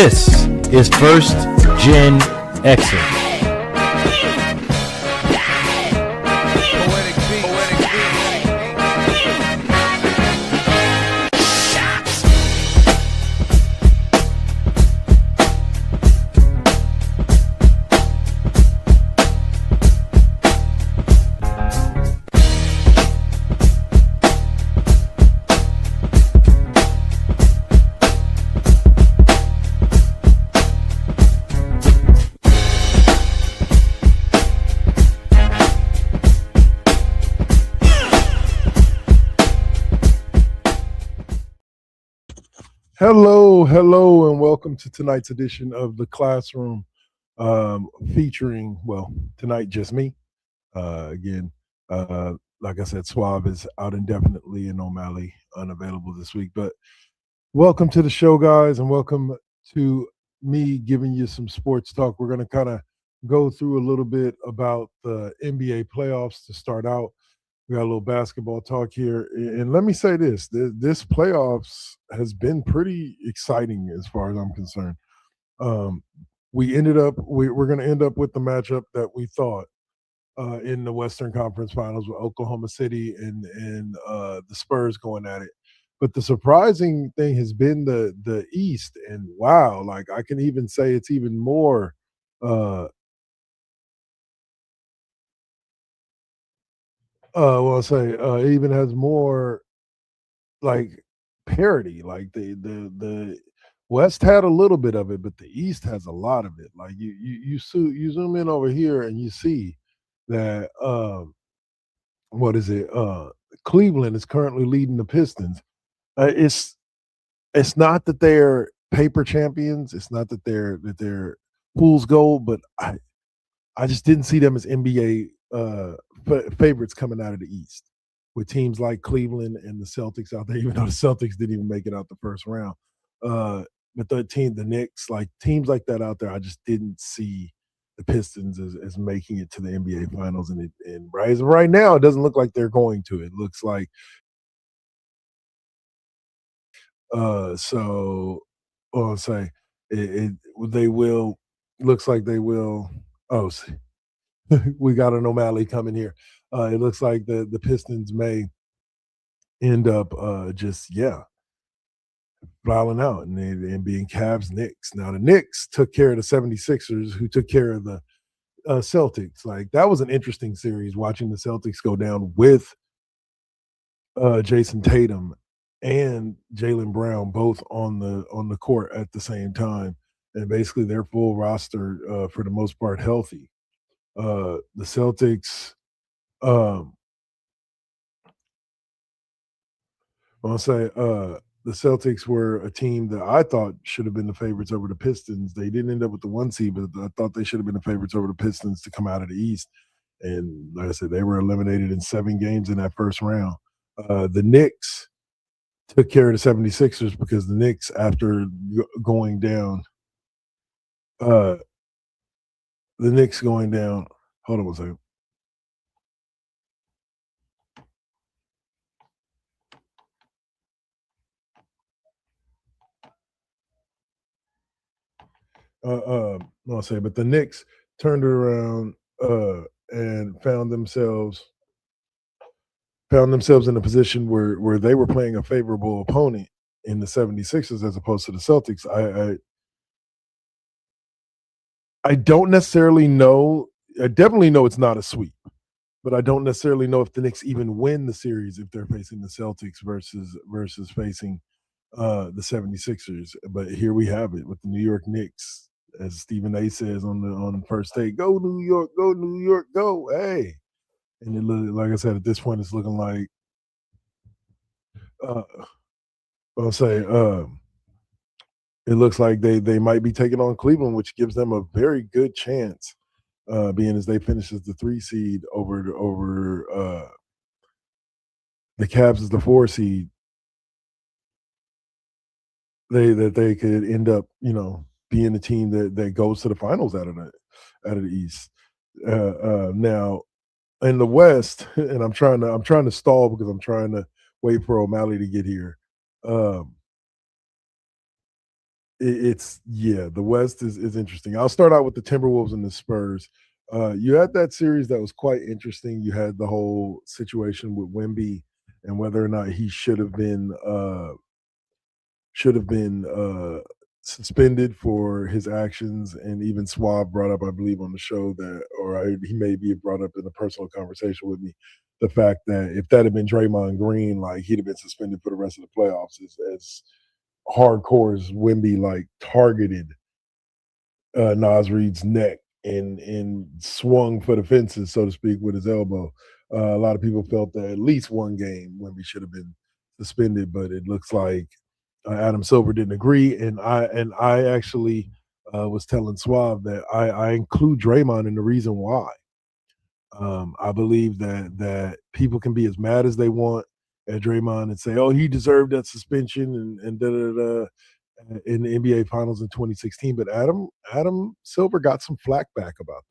This is First GenXers. Hello, and welcome to tonight's edition of The Classroom, featuring, tonight just me. Again, like I said, Suave is out indefinitely and O'Malley unavailable this week. But welcome to the show, guys, and welcome to me giving you some sports talk. We're going to kind of go through a little bit about the NBA playoffs to start out. We got a little basketball talk here. And let me say this playoffs has been pretty exciting as far as I'm concerned. We're going to end up with the matchup that we thought in the Western Conference Finals with Oklahoma City and the Spurs going at it. But the surprising thing has been the East. And wow, like I can even say it's even more it even has more like parity. Like the West had a little bit of it, but the East has a lot of it. Like you zoom in over here and you see that Cleveland is currently leading the Pistons. It's not that they're paper champions. It's not that they're fool's gold, but I just didn't see them as NBA favorites coming out of the East with teams like Cleveland and the Celtics out there, even though the Celtics didn't even make it out the first round. But the Knicks, like teams like that out there, I just didn't see the Pistons as making it to the NBA Finals. And right now, it doesn't look like they're going to. It looks like they will. Looks like they will. Oh, see. We got an O'Malley coming here. It looks like the Pistons may end up fouling out and being Cavs Knicks. Now the Knicks took care of the 76ers, who took care of the Celtics. Like that was an interesting series watching the Celtics go down with Jason Tatum and Jaylen Brown both on the court at the same time, and basically their full roster for the most part healthy. The Celtics, the Celtics were a team that I thought should have been the favorites over the Pistons. They didn't end up with the 1 seed, but I thought they should have been the favorites over the Pistons to come out of the East. And like I said, they were eliminated in 7 games in that first round. The Knicks took care of the 76ers because the Knicks, after going down, hold on one second. But the Knicks turned it around and found themselves in a position where they were playing a favorable opponent in the 76ers as opposed to the Celtics. I don't necessarily know. I definitely know it's not a sweep, but I don't necessarily know if the Knicks even win the series if they're facing the Celtics versus facing the 76ers. But here we have it with the New York Knicks, as Stephen A says on the first take, go New York, go, hey. And it look, like I said, at this point, it's looking like it looks like they might be taking on Cleveland, which gives them a very good chance, being as they finish as the 3 seed over the Cavs as the 4 seed. They could end up, being the team that goes to the finals out of the East. Now in the West, and I'm trying to stall because I'm trying to wait for O'Malley to get here. the West is interesting. I'll start out with the Timberwolves and the Spurs. You had that series that was quite interesting. You had the whole situation with Wemby and whether or not he should have been suspended for his actions. And even Swab brought up, I believe, on the show that, he maybe have brought up in a personal conversation with me, the fact that if that had been Draymond Green, like he'd have been suspended for the rest of the playoffs. As hardcore as Wemby like targeted Nas Reed's neck and swung for the fences, so to speak, with his elbow. A lot of people felt that at least one game Wemby should have been suspended, but it looks like Adam Silver didn't agree, and I actually was telling Suave that I include Draymond in the reason why. I believe that people can be as mad as they want at Draymond and say, "Oh, he deserved that suspension," and da da da in the NBA Finals in 2016. But Adam Silver got some flack back about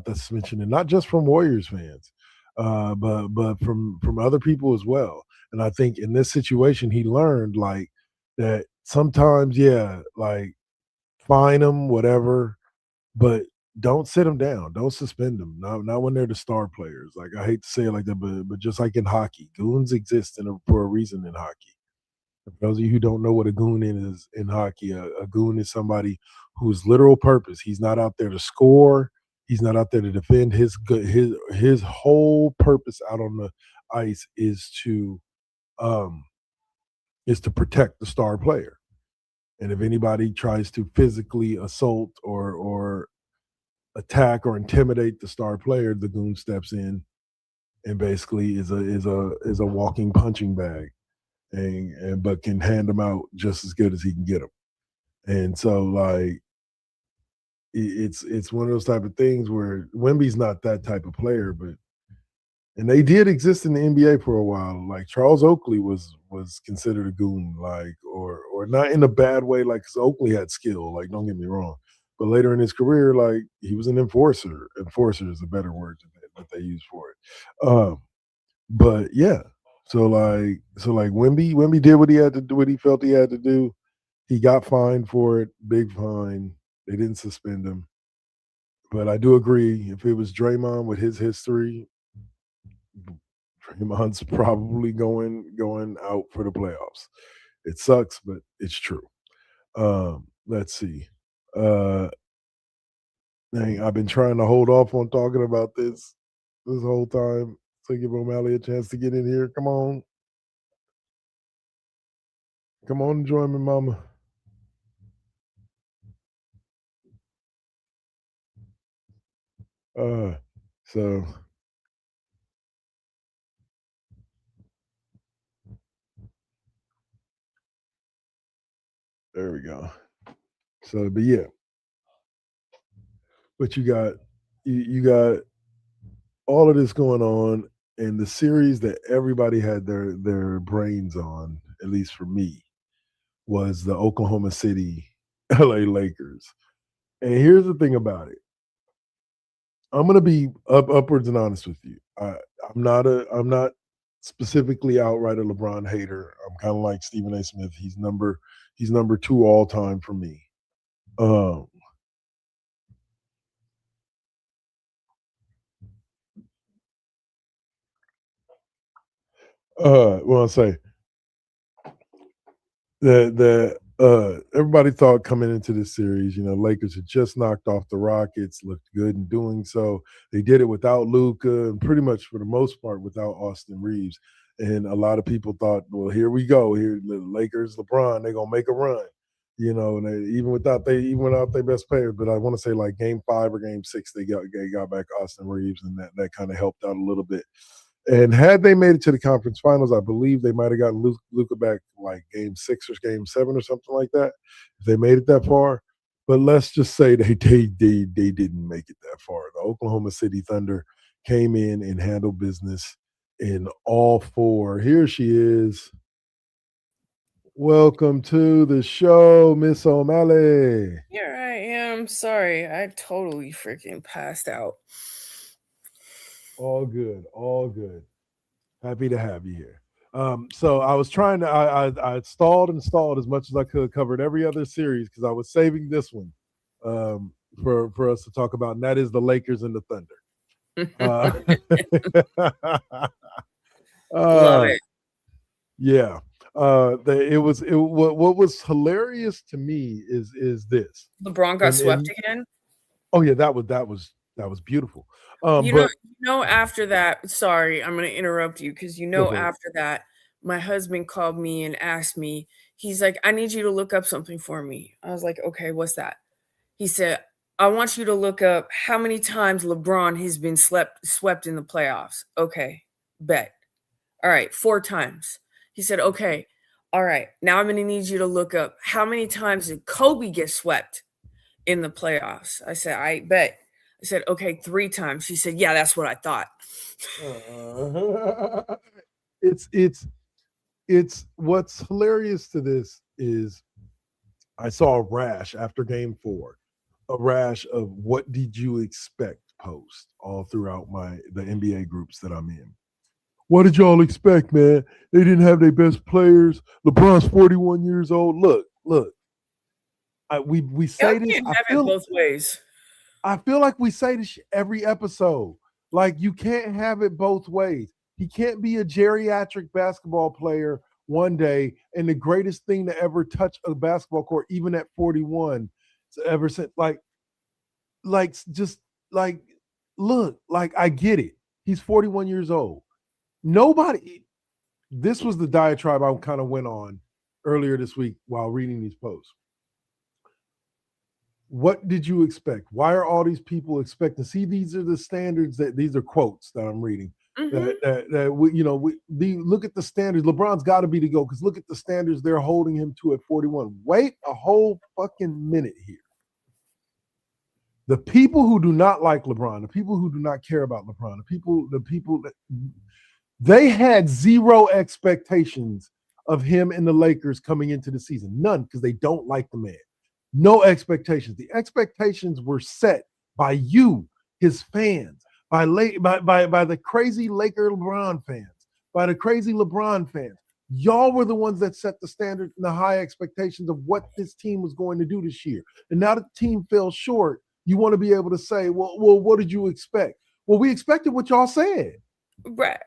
that suspension, and not just from Warriors fans, but from other people as well. And I think in this situation, he learned like that sometimes, yeah, like fine them, whatever, but don't sit them down. Don't suspend them. Not when they're the star players. Like I hate to say it like that, but just like in hockey, goons exist for a reason in hockey. For those of you who don't know what a goon is in hockey, a goon is somebody whose literal purpose, he's not out there to score, he's not out there to defend. His whole purpose out on the ice um is to protect the star player. And if anybody tries to physically assault or attack or intimidate the star player, the goon steps in and basically is a walking punching bag, and but can hand them out just as good as he can get them. And so like it's one of those type of things where Wemby's not that type of player, but and they did exist in the NBA for a while. Like Charles Oakley was considered a goon, like or not in a bad way, like because Oakley had skill. Like don't get me wrong, but later in his career, like he was an enforcer. Enforcer is a better word that they use for it. But yeah, so like Wemby did what he had to do, what he felt he had to do. He got fined for it, big fine. They didn't suspend him. But I do agree, if it was Draymond with his history, Draymond's probably going out for the playoffs. It sucks, but it's true. Let's see. Uh Dang, I've been trying to hold off on talking about this whole time to give O'Malley a chance to get in here. Come on. Come on and join me, mama. Uh so there we go. So but yeah, but you got all of this going on, and the series that everybody had their brains on, at least for me, was the Oklahoma City LA Lakers. And here's the thing about it. I'm gonna be upwards and honest with you. I'm not specifically outright a LeBron hater. I'm kind of like Stephen A. Smith. He's number two all time for me. Um well I say the everybody thought coming into this series, Lakers had just knocked off the Rockets, looked good in doing so. They did it without Luca and pretty much for the most part without Austin Reeves. And a lot of people thought, well, here we go. Here the Lakers, LeBron, they're gonna make a run. And even without their best players. But I want to say like game 5 or game 6, they got back Austin Reeves, and that kind of helped out a little bit. And had they made it to the conference finals, I believe they might have gotten Luca back like game 6 or game 7 or something like that. If they made it that far, but let's just say they didn't make it that far. The Oklahoma City Thunder came in and handled business in all four. Here she is. Welcome to the show, Miss O'Malley. Here I am. Sorry, I totally freaking passed out. All good, all good. Happy to have you here. So I was trying to. I stalled and stalled as much as I could. Covered every other series because I was saving this one for us to talk about, and that is the Lakers and the Thunder. Love it. Yeah. What was hilarious to me is this. LeBron got swept again. Oh yeah, that was beautiful. You know, after that, sorry, I'm gonna interrupt you because after that, my husband called me and asked me, he's like, I need you to look up something for me. I was like, okay, what's that? He said, I want you to look up how many times LeBron has been swept in the playoffs. Okay, bet. All right, 4 times. He said, okay, all right, now I'm gonna need you to look up how many times did Kobe get swept in the playoffs. I said, I bet. I said, okay, 3 times. He said, yeah, that's what I thought. It's what's hilarious to this is I saw a rash after game 4, a rash of what did you expect post all throughout the NBA groups that I'm in. What did y'all expect, man? They didn't have their best players. LeBron's 41 years old. Look. We say this. Can't have it both ways. I feel like we say this every episode. Like, you can't have it both ways. He can't be a geriatric basketball player one day and the greatest thing to ever touch a basketball court, even at 41, ever since. Look, I get it. He's 41 years old. This was the diatribe I kind of went on earlier this week while reading these posts. What did you expect? Why are all these people expecting? See, these are the standards these are quotes that I'm reading. Look at the standards. LeBron's got to be the GOAT because look at the standards they're holding him to at 41. Wait a whole fucking minute here. The people who do not like LeBron, the people who do not care about LeBron, the people that they had zero expectations of him and the Lakers coming into the season. None, because they don't like the man. No expectations. The expectations were set by you, his fans, by the crazy Laker LeBron fans, by the crazy LeBron fans. Y'all were the ones that set the standard and the high expectations of what this team was going to do this year. And now that the team fell short, you want to be able to say, well, what did you expect? Well, we expected what y'all said. Right.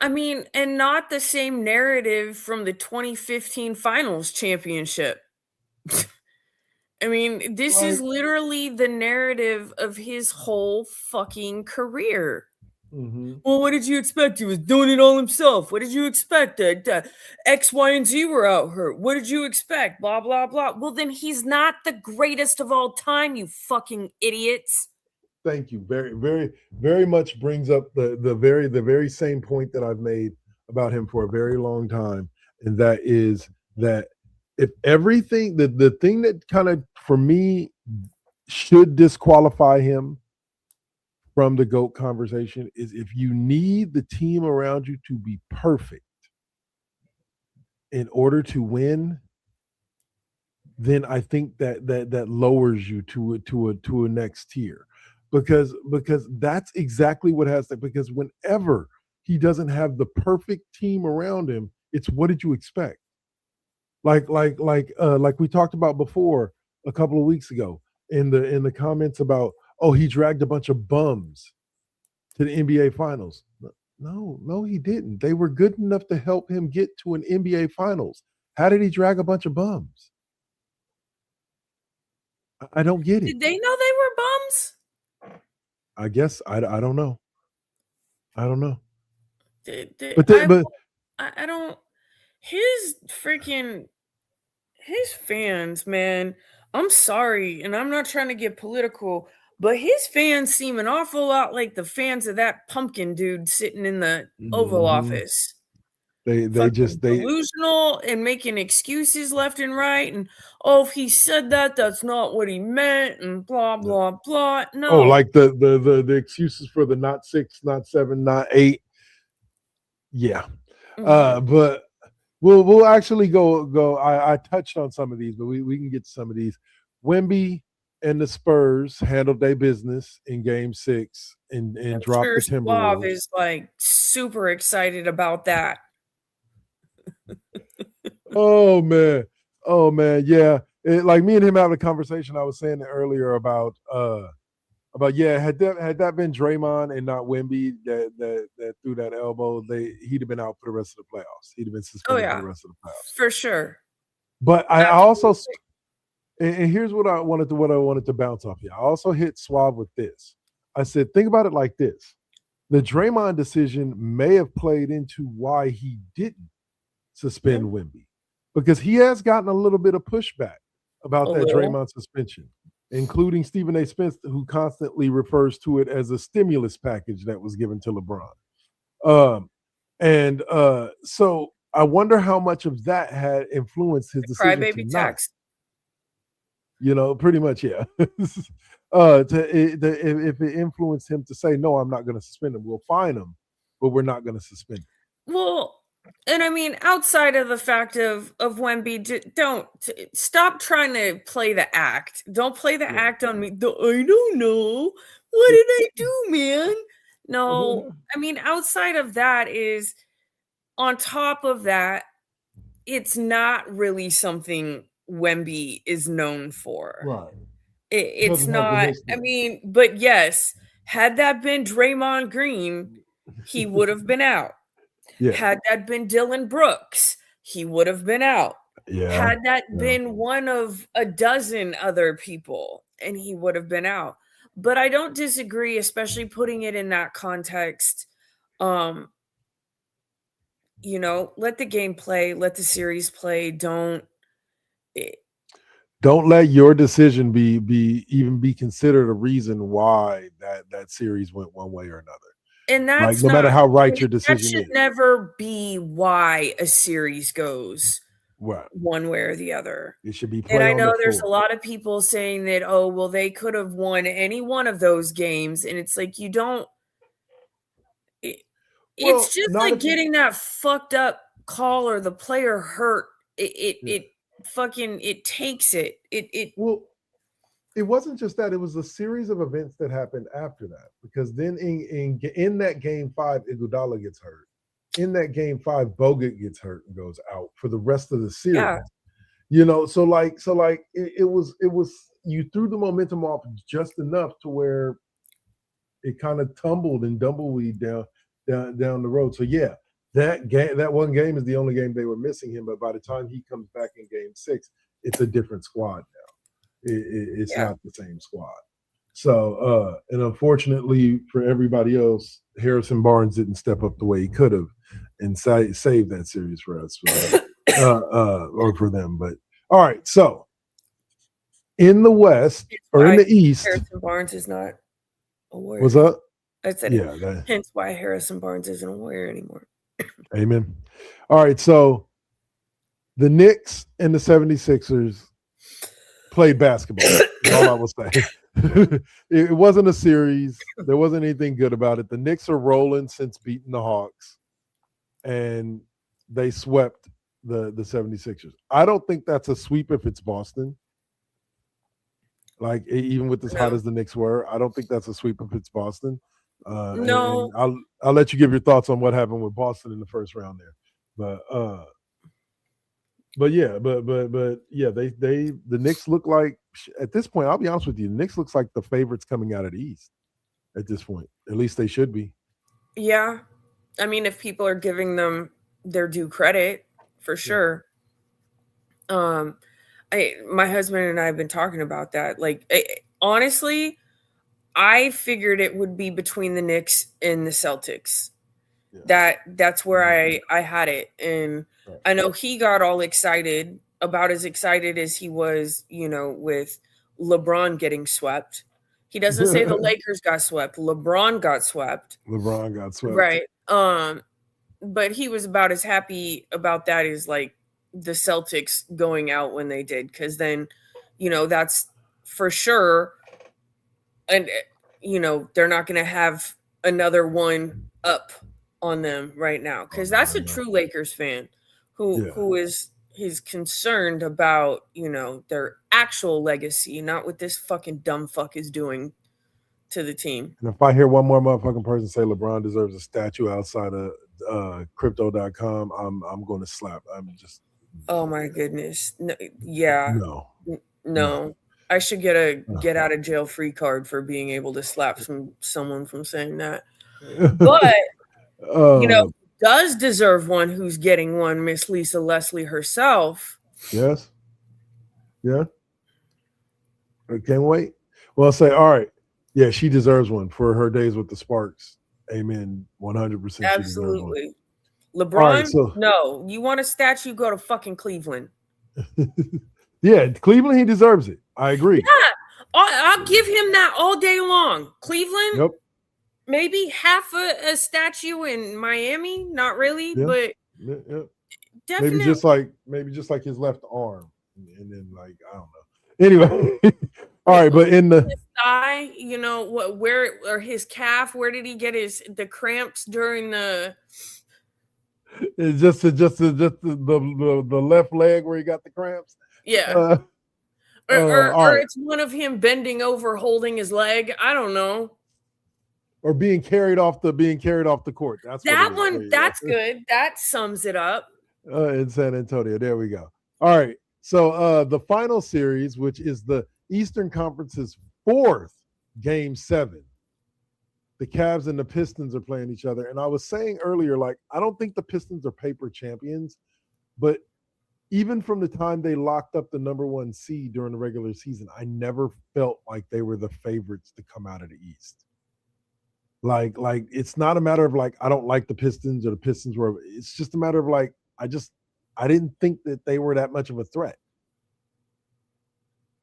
I mean, and not the same narrative from the 2015 finals championship. I mean, this is literally the narrative of his whole fucking career. Mm-hmm. Well, what did you expect? He was doing it all himself. What did you expect? X, Y, and Z were out hurt. What did you expect? Blah, blah, blah. Well, then he's not the greatest of all time, you fucking idiots. Thank you. Very, very, very much brings up the very same point that I've made about him for a very long time. And that is that if everything, the thing that kind of, for me, should disqualify him from the GOAT conversation is if you need the team around you to be perfect in order to win, then I think that lowers you to a next tier. Because that's exactly what has to, because whenever he doesn't have the perfect team around him, it's what did you expect? Like we talked about before a couple of weeks ago in the comments about, oh, he dragged a bunch of bums to the NBA finals. No, he didn't. They were good enough to help him get to an NBA finals. How did he drag a bunch of bums? I don't get it. Did they know they were bums? I guess I don't know. I don't know. I don't. His fans, man. I'm sorry, and I'm not trying to get political, but his fans seem an awful lot like the fans of that pumpkin dude sitting in the Oval Office. They delusional and making excuses left and right, and if he said that, that's not what he meant, and blah blah blah. No, like the excuses for the not 6, not 7, not 8. Yeah, but we'll actually go. I touched on some of these, but we can get to some of these. Wemby and the Spurs handled their business in Game 6 and dropped the Timberwolves. Is like super excited about that. Oh man. Oh man. Yeah. Like me and him having a conversation. I was saying it earlier about yeah, had that been Draymond and not Wemby that threw that elbow, he'd have been out for the rest of the playoffs. He'd have been Oh suspended for yeah, the rest of the playoffs. for sure. But I also, Absolutely. and here's what I wanted to bounce off here. I also hit Suave with this. I said, think about it like this: the Draymond decision may have played into why he didn't suspend Wemby, because he has gotten a little bit of pushback about A that little. Draymond suspension, including Stephen A. Smith, who constantly refers to it as a stimulus package that was given to LeBron. So I wonder how much of that had influenced his decision to Crybaby not. tax. Pretty much, yeah. If it influenced him to say, no, I'm not going to suspend him. We'll fine him, but we're not going to suspend him. Well, and I mean, outside of the fact of Wemby, don't stop trying to play the act. Don't play the act on me. I don't know. What did I do, man? No, I mean, outside of that is on top of that, it's not really something Wemby is known for. Right. It's Doesn't have the not. I history. mean, but yes, had that been Draymond Green, he would have been out. Yeah. Had that been Dylan Brooks, he would have been out. Yeah. Had that been one of a dozen other people, and he would have been out. But I don't disagree, especially putting it in that context. Let the game play, let the series play. Don't let your decision be considered a reason why that series went one way or another. And that's no matter how right your decision that should is. never be why a series goes Right. one way or the other. It should be And I on know the there's a floor. lot of people saying that, oh, well, they could have won any one of those games. And it's like, you don't. It's just like getting that fucked up call or the player hurt. It takes it. Well, it wasn't just that; it was a series of events that happened after that. Because then in that game 5, Iguodala gets hurt. In that game 5, Bogut gets hurt and goes out for the rest of the series. Yeah. So it was you threw the momentum off just enough to where it kind of tumbled and dumbleweed down the road. So yeah, that one game is the only game they were missing him. But by the time he comes back in game 6, it's a different squad now. It's not the same squad. So and unfortunately for everybody else, Harrison Barnes didn't step up the way he could have and save that series for us, or for them. But all right, so in the West or in the East, Harrison Barnes is not a Warrior. What's up? I said, hence why Harrison Barnes isn't a Warrior anymore. Amen. All right, so the Knicks and the 76ers played basketball. That's all I will say. It wasn't a series. There wasn't anything good about it. The Knicks are rolling since beating the Hawks, and they swept the 76ers. I don't think that's a sweep if it's Boston. Like, even with as hot as the Knicks were, I don't think that's a sweep if it's Boston. No. And I'll let you give your thoughts on what happened with Boston in the first round there. But yeah, the Knicks look like, at this point, I'll be honest with you, the Knicks looks like the favorites coming out of the East at this point. At least they should be. Yeah. I mean, if people are giving them their due credit, for sure. My husband and I have been talking about that. Like, honestly, I figured it would be between the Knicks and the Celtics. Yeah. That's where I had it. And I know he got all excited, about as excited as he was, with LeBron getting swept. He doesn't say the Lakers got swept. LeBron got swept. Right. But he was about as happy about that as like the Celtics going out when they did, because then, that's for sure. And, they're not going to have another one up on them right now, because that's a true Lakers fan who is concerned about, their actual legacy, not what this fucking dumb fuck is doing to the team. And if I hear one more motherfucking person say LeBron deserves a statue outside of crypto.com, I'm going to slap. I'm just Oh my goodness. No, yeah. No. No. I should get a get out of jail free card for being able to slap someone from saying that. But you know, does deserve one who's getting one, Miss Lisa Leslie herself. Yes. Yeah. I can't wait. Well, I'll say, all right. Yeah, she deserves one for her days with the Sparks. Amen. 100% she deserves one. Absolutely. LeBron, right, so- no. You want a statue, go to fucking Cleveland. Yeah, Cleveland, he deserves it. I agree. Yeah, I'll give him that all day long. Cleveland, Yep. maybe half a statue in Miami. Not really, Yeah. but Yeah. definitely. Maybe just like his left arm, and then like I don't know. Anyway, all right, but in the his thigh, you know what? Where or his calf? Where did he get the cramps during the? It's just the left leg where he got the cramps. Yeah. Or right. it's one of him bending over holding his leg. I don't know. Or being carried off the court. That's that one. That's good. That sums it up. In San Antonio. There we go. All right. So the final series, which is the Eastern Conference's 4th Game 7. The Cavs and the Pistons are playing each other. And I was saying earlier, like, I don't think the Pistons are paper champions, but even from the time they locked up the number 1 seed during the regular season, I never felt like they were the favorites to come out of the East. Like it's not a matter of like, I don't like the Pistons or the Pistons were, it's just a matter of like, I didn't think that they were that much of a threat.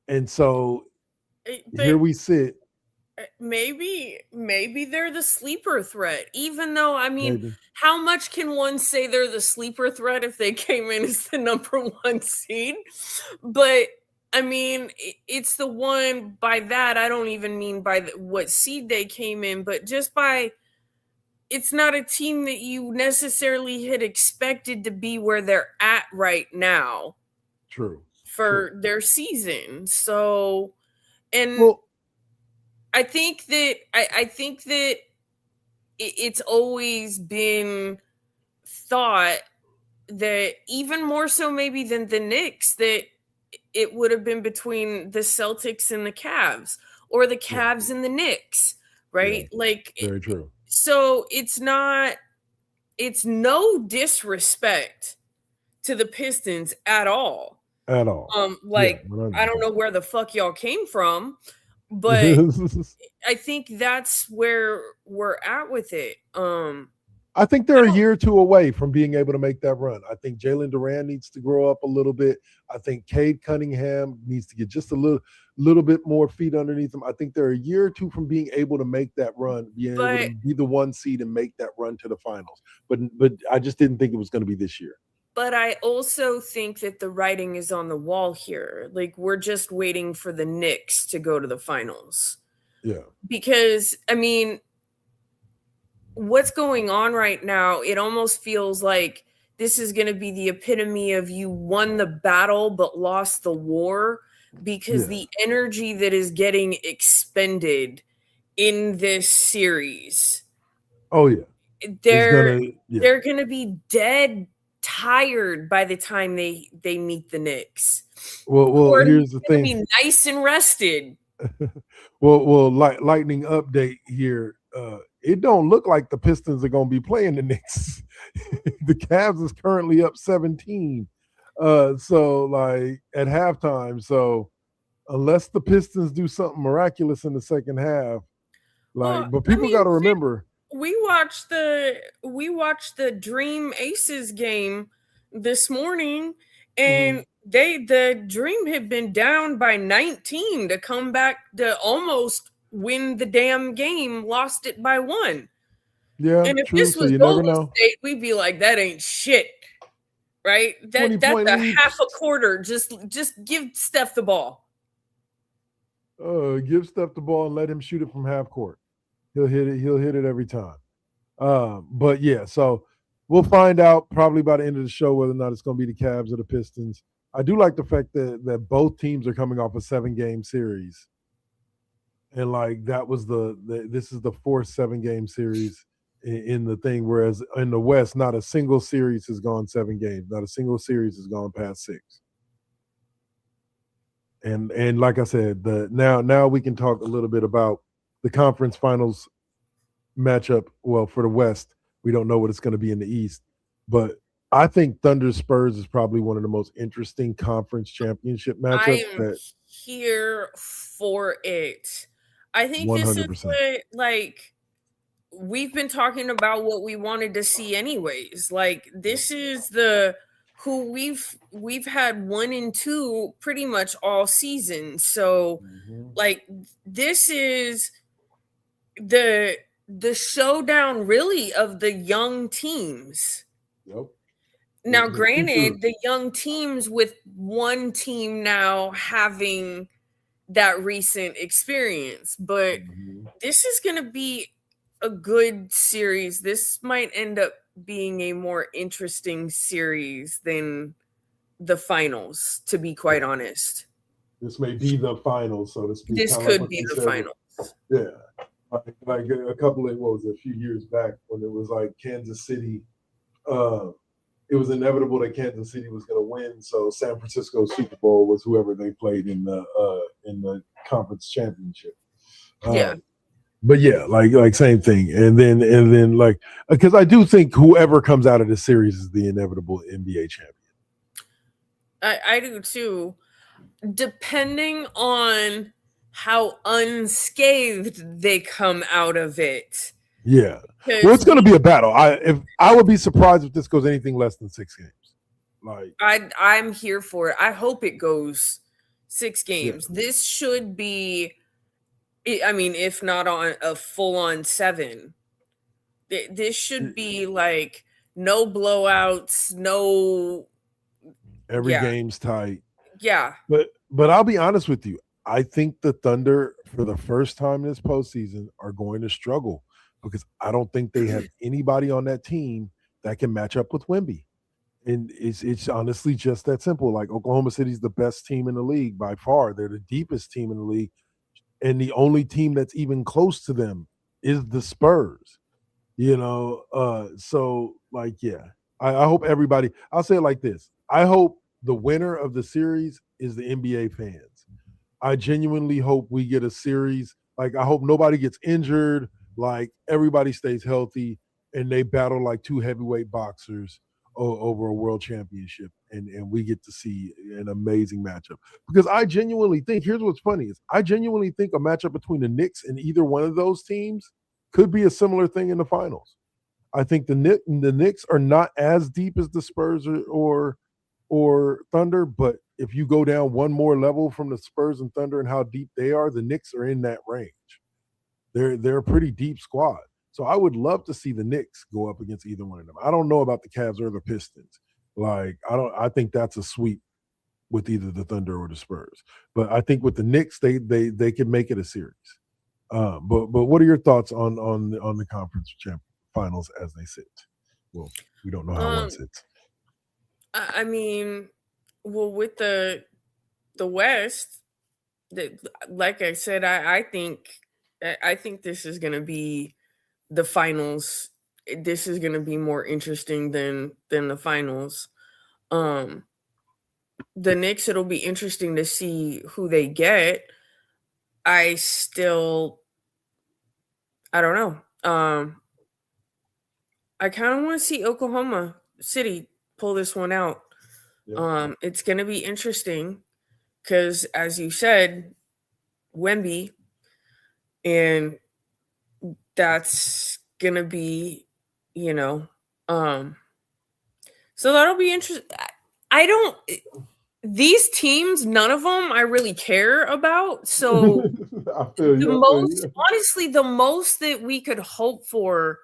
And so here we sit. Maybe they're the sleeper threat, even though, I mean, how much can one say they're the sleeper threat if they came in as the number 1 seed? But I mean, it's the one. By that, I don't even mean by what seed they came in, but just by, it's not a team that you necessarily had expected to be where they're at right now. True. For their season. So, and I think that it's always been thought that, even more so maybe than the Knicks, that it would have been between the Celtics and the Cavs, or the Cavs and the Knicks, right? Yeah, like, very true. So it's no disrespect to the Pistons at all. At all. Like, I don't know where the fuck y'all came from, but I think that's where we're at with it. I think they're a year or two away from being able to make that run. I think Jalen Duran needs to grow up a little bit. I think Cade Cunningham needs to get just a little bit more feet underneath him. I think they're a year or two from being able to make that run, able to be the 1 seed and make that run to the finals. But I just didn't think it was going to be this year. But I also think that the writing is on the wall here. Like, we're just waiting for the Knicks to go to the finals. Yeah. Because, I mean, what's going on right now, it almost feels like this is going to be the epitome of you won the battle but lost the war, because the energy that is getting expended in this series. Oh, yeah. They're going to be dead tired by the time they meet the Knicks. Well, here's the thing. Be nice and rested. well, lightning update here. It don't look like the Pistons are going to be playing the Knicks. The Cavs is currently up 17. So like at halftime. So unless the Pistons do something miraculous in the second half, but people got to remember. We watched the Dream Aces game this morning, and the Dream had been down by 19 to come back to almost win the damn game, lost it by 1. Yeah, and if true. this was Golden State, we'd be like, that ain't shit, right? That's a half a quarter. Just give Steph the ball. Give Steph the ball and let him shoot it from half court. He'll hit it every time. But yeah, so we'll find out probably by the end of the show whether or not it's going to be the Cavs or the Pistons. I do like the fact that both teams are coming off a 7-game series. And like that was this is the 4th 7-game series in the thing. Whereas in the West, not a single series has gone 7 games. Not a single series has gone past 6. And like I said, now we can talk a little bit about the conference finals matchup. Well, for the West, we don't know what it's going to be in the East, but I think Thunder Spurs is probably one of the most interesting conference championship matchups. I am here for it. I think 100%. this is what, like, we've been talking about what we wanted to see anyways. Like, this is the who we've had 1 and 2 pretty much all season. So like, this is the showdown really of the young teams. Yep. Now, granted, the young teams with one team now having that recent experience, but this is going to be a good series. This might end up being a more interesting series than the finals, to be quite honest. This may be the finals, so to speak. This could be the finals. Yeah. Like a couple of, a few years back when it was like Kansas City, it was inevitable that Kansas City was going to win. So San Francisco Super Bowl was whoever they played in the conference championship. But yeah, like same thing. And then like, because I do think whoever comes out of this series is the inevitable NBA champion. I do too, depending on how unscathed they come out of it. Yeah. Well, it's going to be a battle. I would be surprised if this goes anything less than 6 games. Like, I'm here for it. I hope it goes 6 games. Yeah. This should be, I mean, if not on a full-on 7, this should be like no blowouts, no. Every game's tight. Yeah. But I'll be honest with you. I think the Thunder, for the first time this postseason, are going to struggle because I don't think they have anybody on that team that can match up with Wemby. And it's honestly just that simple. Like, Oklahoma City's the best team in the league by far. They're the deepest team in the league. And the only team that's even close to them is the Spurs. So like, yeah. I hope everybody, I'll say it like this. I hope the winner of the series is the NBA fans. I genuinely hope we get a series. Like, I hope nobody gets injured. Like, everybody stays healthy and they battle like 2 heavyweight boxers over a world championship. And we get to see an amazing matchup. Because I genuinely think, here's what's funny, is I genuinely think a matchup between the Knicks and either one of those teams could be a similar thing in the finals. I think the Knicks are not as deep as the Spurs or Thunder, but if you go down one more level from the Spurs and Thunder and how deep they are, the Knicks are in that range. They're a pretty deep squad. So I would love to see the Knicks go up against either one of them. I don't know about the Cavs or the Pistons. Like, I think that's a sweep with either the Thunder or the Spurs. But I think with the Knicks, they can make it a series. But what are your thoughts on the conference finals as they sit? Well, we don't know how one sits. I mean, well, with the West, like I said, I think this is going to be the finals. This is going to be more interesting than the finals. The Knicks, it'll be interesting to see who they get. I don't know. I kind of want to see Oklahoma City pull this one out. Yep. It's going to be interesting because, as you said, Wemby, and that's going to be, so that'll be interesting. These teams, none of them I really care about. So honestly, the most that we could hope for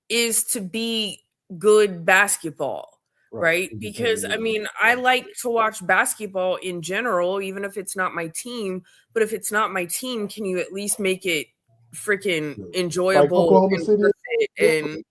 is to be good basketball, right? Because I mean, I like to watch basketball in general, even if it's not my team. But if it's not my team, can you at least make it freaking enjoyable and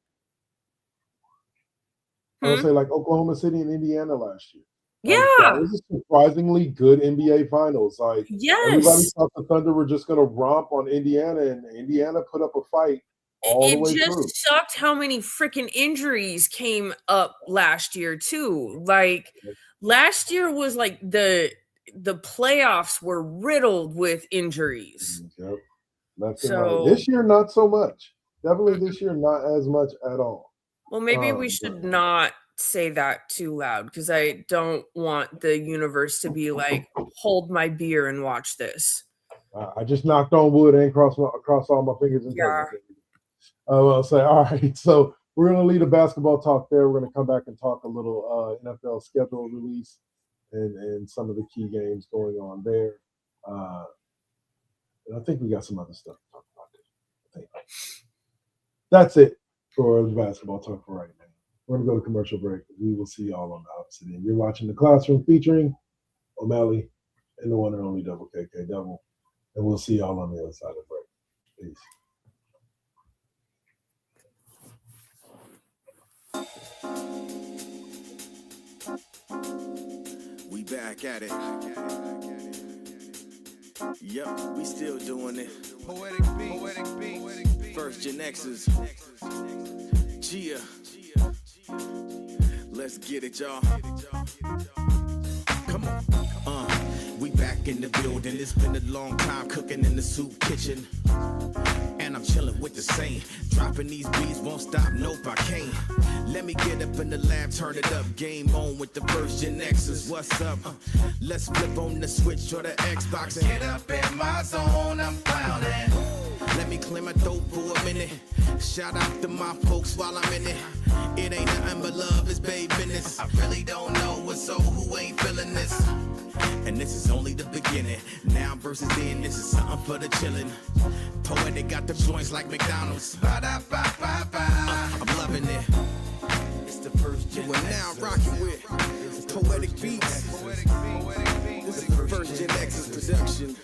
I would say like Oklahoma City and Indiana last year. Yeah, that was a surprisingly good NBA Finals. Like, everybody thought the Thunder were just going to romp on Indiana, and Indiana put up a fight all the It way just through. sucked how many freaking injuries came up last year too. Like last year was like the playoffs were riddled with injuries. Yep. Left and So right. This year, not so much. Definitely this year, not as much at all. well, maybe we should not say that too loud because I don't want the universe to be like, hold my beer and watch this. I just knocked on wood and crossed all my fingers and toes. I'll say, all right. So we're going to leave the basketball talk there. We're going to come back and talk a little NFL schedule release and some of the key games going on there. And I think we got some other stuff to talk about there. That's it for the basketball talk for right now. We're going to go to commercial break. We will see y'all on the opposite end. You're watching The Classroom featuring O'Malley and the one and only Double KK Double. And we'll see y'all on the other side of the break. Peace. We back at it. Yep, we still doing it. Poetic beat. First GenXers. Gia. Let's get it, y'all. Come on. We back in the building. It's been a long time cooking in the soup kitchen. And I'm chilling with the same. Dropping these beats won't stop, nope, I can't. Let me get up in the lab, turn it up. Game on with the First GenXers. What's up? Let's flip on the Switch or the Xbox and get up in my zone, I'm clowning. Let me clear my throat for a minute. Shout out to my folks while I'm in it. It ain't nothing but love, it's babe business. I really don't know what's so who ain't feeling this. And this is only the beginning. Now versus then, this is something for the chillin'. Poetic got the joints like McDonald's. I'm loving it. It's the First GenXers. We're now rocking with Poetic Beats. This is the First GenXers production.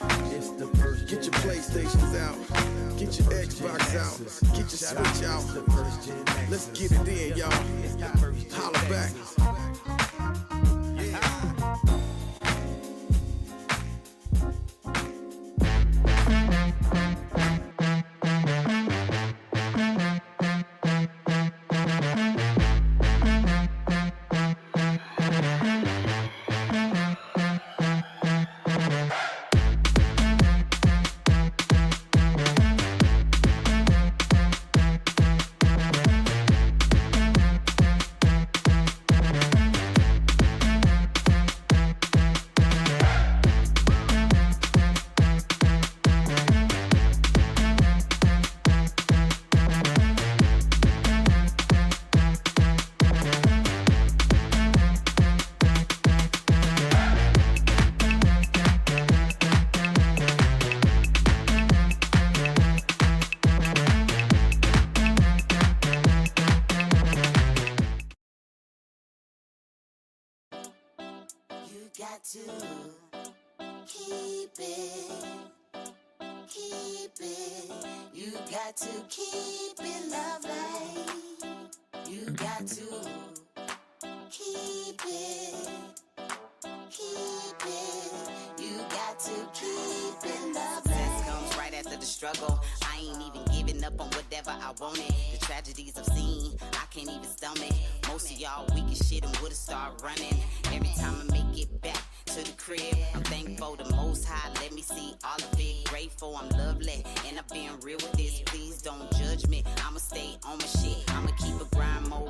Get your PlayStations out. Get your Xbox out. Get your Switch out. Let's get it in, y'all. Holla back. Got to keep it. You got to keep it lovely. You got to keep it. You got to keep it lovely. Success comes right after the struggle. I ain't even giving up on whatever I wanted. The tragedies I've seen, I can't even stomach. Most of y'all weak as shit and would've started running. Every time I make it back to the crib, I'm thankful the Most High let me see all of it. Grateful I'm lovely, and I've been real with this. Please don't judge me. I'ma stay on my shit. I'ma keep a grind mode.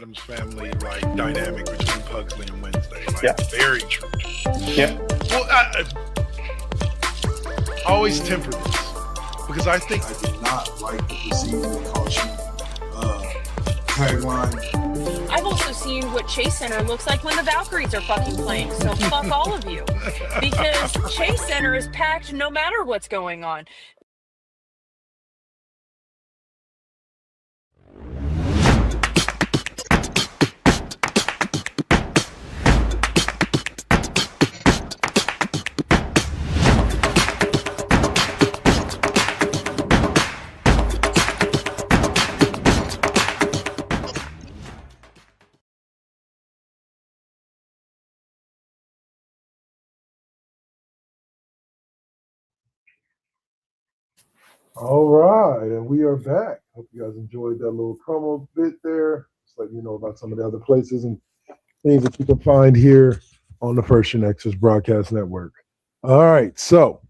Adams family like dynamic between Pugsley and Wednesday. Like, very true. Yeah. Well, I always temper this because I think I did not like the receiving caution tagline. I've also seen what Chase Center looks like when the Valkyries are fucking playing, so fuck all of you. Because Chase Center is packed no matter what's going on. All right, and we are back. Hope you guys enjoyed that little promo bit there. Just let you know about some of the other places and things that you can find here on the First GenXers Broadcast Network. All right, so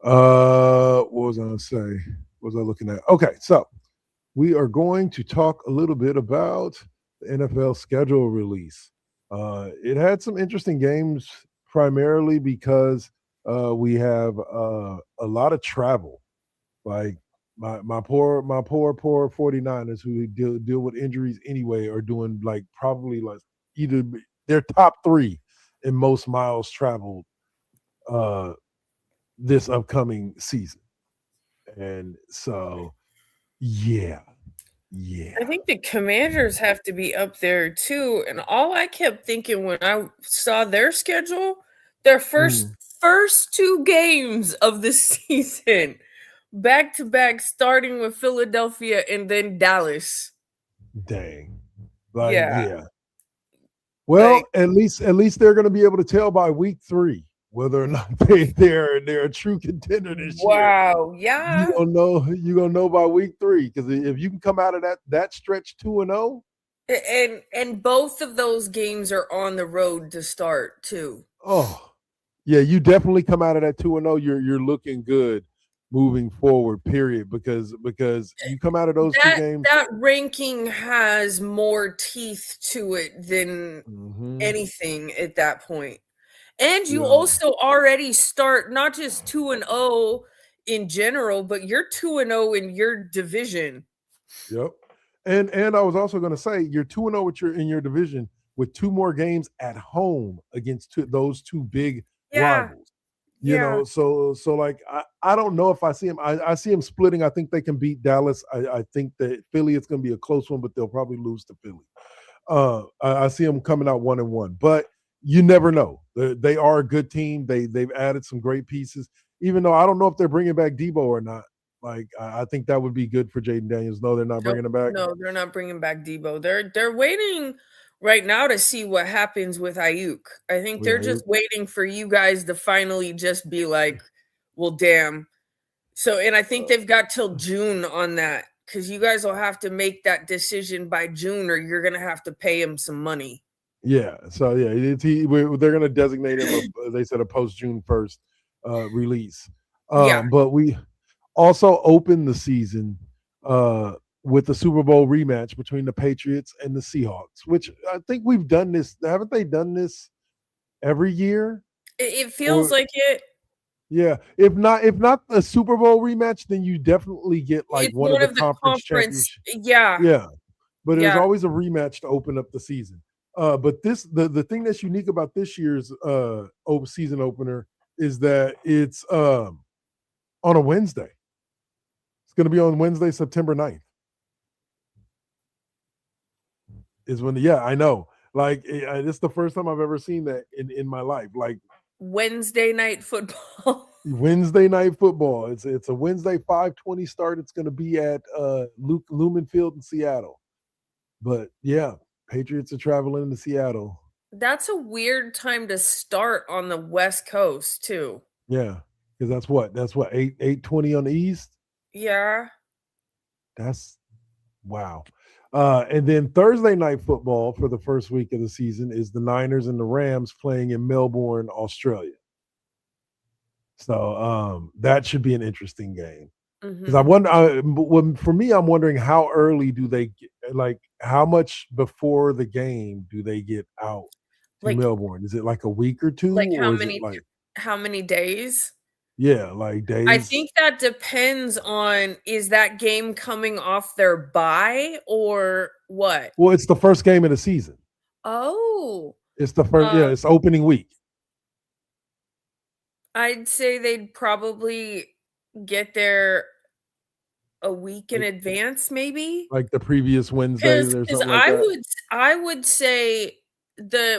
what was I going to say? What was I looking at? Okay, so we are going to talk a little bit about the NFL schedule release. It had some interesting games, primarily because we have a lot of travel. Like my poor 49ers who deal with injuries anyway are doing like probably like either they're top three in most miles traveled uh this upcoming season. And so yeah, yeah. I think the Commanders have to be up there too. And all I kept thinking when I saw their schedule, their first two games of the season, back to back, starting with Philadelphia and then Dallas. Dang. Like, Yeah. yeah. Well, Like, at least they're going to be able to tell by week 3 whether or not they're a true contender this year. wow. Yeah. You gonna know by week 3, because if you can come out of that stretch 2-0, And both of those games are on the road to start too. oh yeah, you definitely come out of that 2-0. You're looking good moving forward. Period. Because you come out of those two games. That ranking has more teeth to it than anything at that point. And you Yeah. also already start not just 2-0 in general, but you're 2-0 in your division. Yep. And I was also going to say you're 2-0 with in your division with 2 more games at home against those two big rivals. You know, so like I don't know if I see him. I see him splitting. I think they can beat Dallas. I think that Philly, it's going to be a close one, but they'll probably lose to Philly. I see them coming out 1-1, but you never know. They are a good team. They've added some great pieces. Even though I don't know if they're bringing back Debo or not. Like I think that would be good for Jaden Daniels. No, they're not bringing him back. No, they're not bringing back Debo. They're waiting right now to see what happens with Ayuk. I think they're just waiting for you guys to finally just be like, well, damn. So, and I think they've got till June on that because you guys will have to make that decision by June, or you're gonna have to pay him some money. Yeah. So yeah, they're going to designate him. They said a post June 1st release. But we also opened the season with the Super Bowl rematch between the Patriots and the Seahawks, which I think we've done this. Haven't they done this every year? It feels like it. Yeah. If not a Super Bowl rematch, then you definitely get like it's one of the conference championships. Yeah. Yeah. But there's always a rematch to open up the season. But the thing that's unique about this year's season opener is that it's on a Wednesday. It's going to be on Wednesday, September 9th. Is when I know. Like it's the first time I've ever seen that in my life. Like Wednesday night football. Wednesday night football. It's a Wednesday 5:20 start. It's going to be at Lumen Field in Seattle. But yeah, Patriots are traveling to Seattle. That's a weird time to start on the West Coast too. Yeah, because that's what 8:20 on the East. Yeah, that's wow. And then Thursday night football for the first week of the season is the Niners and the Rams playing in Melbourne, Australia. So that should be an interesting game. Because I wonder, for me, I'm wondering how early do they get, like how much before the game do they get out to Melbourne? Is it like a week or two, or is it like how many days? Yeah, like days. I think that depends on is that game coming off their bye or what? Well, it's the first game of the season. Oh, it's the first. It's opening week. I'd say they'd probably get there a week in advance, maybe like the previous Wednesday or something like that. I would say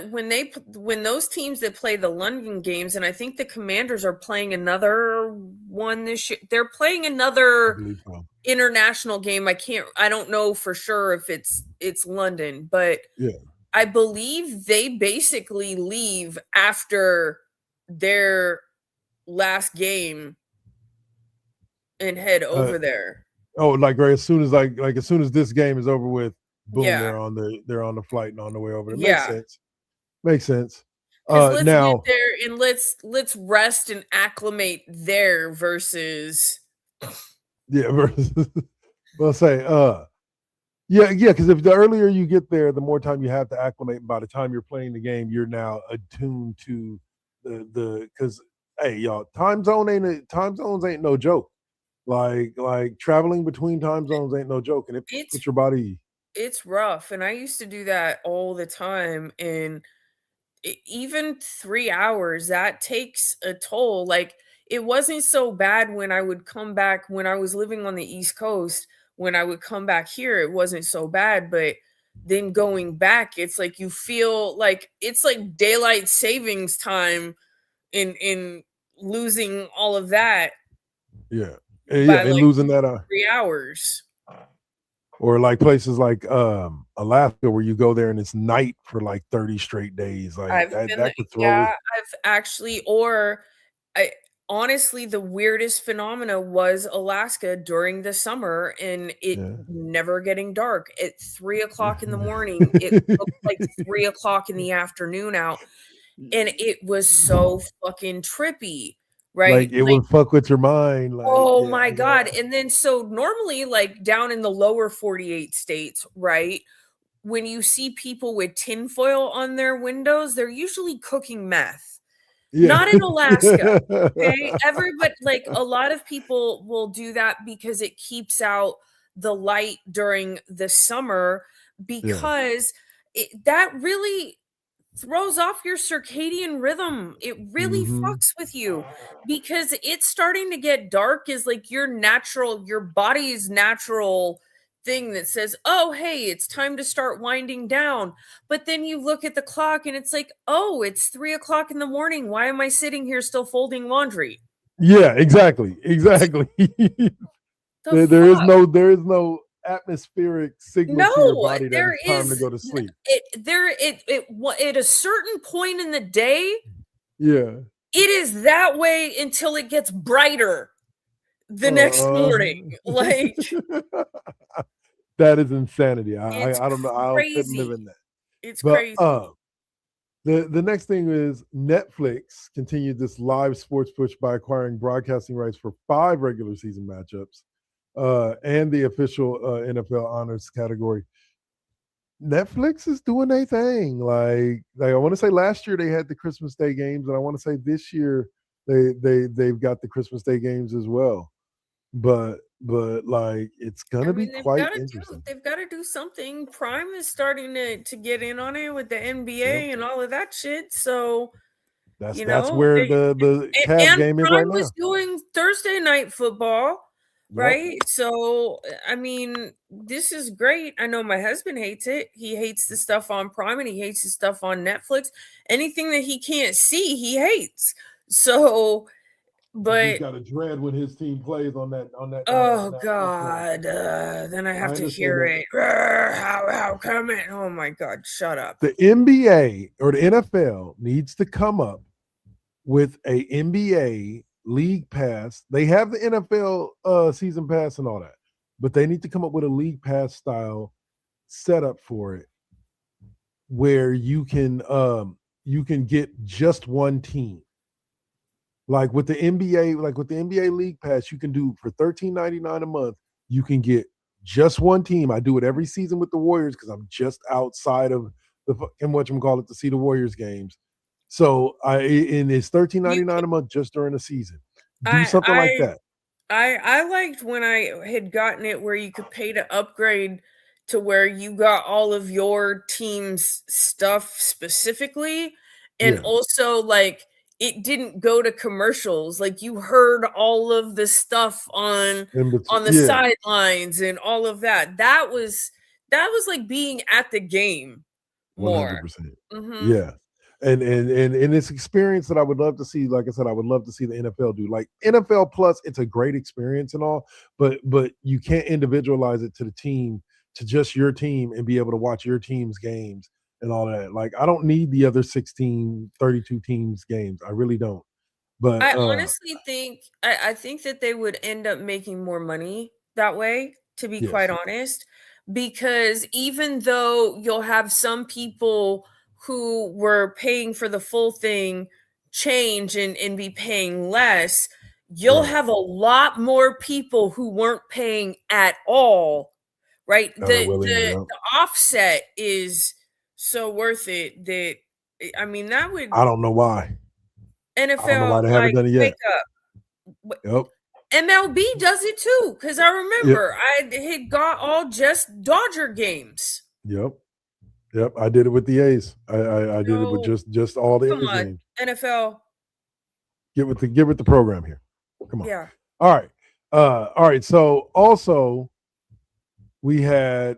when those teams that play the London games, and I think the Commanders are playing another one this year. They're playing another international game. I don't know for sure if it's London, but I believe they basically leave after their last game and head over there. Oh, like right as soon as this game is over with, boom, Yeah. they're on the flight and on the way over. It Yeah. Makes sense. Because let's Now, get there and let's rest and acclimate there versus yeah, versus, well, say, yeah, because if the earlier you get there, the more time you have to acclimate. And by the time you're playing the game, you're now attuned to the because hey, y'all, time zones ain't no joke. Like traveling between time zones ain't no joke, and it it's puts your body. it's rough. And I used to do that all the time. And even 3 hours, that takes a toll. Like, it wasn't so bad when I would come back when I was living on the East Coast. When I would come back here, it wasn't so bad. But then going back, it's like you feel like it's like daylight savings time in losing all of that Yeah, by and like losing that 3 hours. or like places like Alaska where you go there and it's night for like 30 straight days. Like I've been that could throw it. I've actually, or I honestly, the weirdest phenomena was Alaska during the summer and it Yeah. never getting dark at 3 o'clock in the morning. It looked like 3 o'clock in the afternoon out, and it was so fucking trippy, right? Like it Like, would fuck with your mind. Like, oh yeah, my I God. got And then so normally, like down in the lower 48 states, right? When you see people with tinfoil on their windows, they're usually cooking meth. yeah. Not in Alaska. Okay. Everybody, like a lot of people will do that because it keeps out the light during the summer, Yeah. because that really throws off your circadian rhythm. It really Mhm. fucks with you because it's starting to get dark is like your body's natural thing that says, "Oh, hey, it's time to start winding down." But then you look at the clock and it's like, "Oh, it's 3 o'clock in the morning. Why am I sitting here still folding laundry?" Yeah, exactly. The There is fuck? no atmospheric signal to your No, body that there it's time to is go to sleep. at a certain point in the day, Yeah. it is that way until it gets brighter the next Uh, morning. Like, that is insanity. it's I don't know. I couldn't live crazy. in that. It's But crazy. the next thing is Netflix continued this live sports push by acquiring broadcasting rights for 5 regular season matchups, and the official NFL honors category. Netflix is doing their thing. Like I want to say last year they had the Christmas Day games, and I want to say this year they've got the Christmas Day games as well. But like it's I gonna be mean, quite interesting. they've got to do something. Prime is starting to get in on it with the Yep. NBA and all of that shit. So, That's where the Cavs and game is right Prime was now. doing Thursday night football, Yep. right? So, I mean, this is great. I know my husband hates it. He hates the stuff on Prime and he hates the stuff on Netflix. Anything that he can't see, he hates. So, He's but got a dread when his team plays on that oh platform. God, then I have I to understand hear that. it. How come it? Oh my God, shut up. The NBA or the NFL needs to come up with a NBA league pass. They have the NFL season pass and all that, but they need to come up with a league pass style setup for it where you can get just one team. Like with the NBA League Pass, you can do for $13.99 a month, you can get just one team. I do it every season with the Warriors because I'm just outside of the fucking whatchamacallit to see the Warriors games. So and it's $13.99 a month just during the season. Do I something like I that. I liked when I had gotten it where you could pay to upgrade to where you got all of your team's stuff specifically, and Yeah. also like it didn't go to commercials. Like you heard all of the stuff In between. on the Yeah. sidelines and all of that. That was like being at the game more. 100%. Mhm. Yeah. And it's experience that I would love to see. Like I said, I would love to see the NFL do. Like NFL Plus, it's a great experience and all, but you can't individualize it to the team, to just your team, and be able to watch your team's games and all that. Like I don't need the other 16, 32 teams games. I really don't. But I honestly think I think that they would end up making more money that way, to be quite yes, honest, because even though you'll have some people who were paying for the full thing change and be paying less, you'll right. have a lot more people who weren't paying at all, right? That are willing. The offset is so worth it that I mean that would I don't know why. I don't know why NFL, they haven't like, done it wake yet. up. Yep. MLB does it too, because I Yep. remember I had got all just Dodger games. Yep. Yep. I did it with the A's. I did it with So, just all the come A's on, games. NFL. Get with the program here. Come on. Yeah. All right. All right. So also we had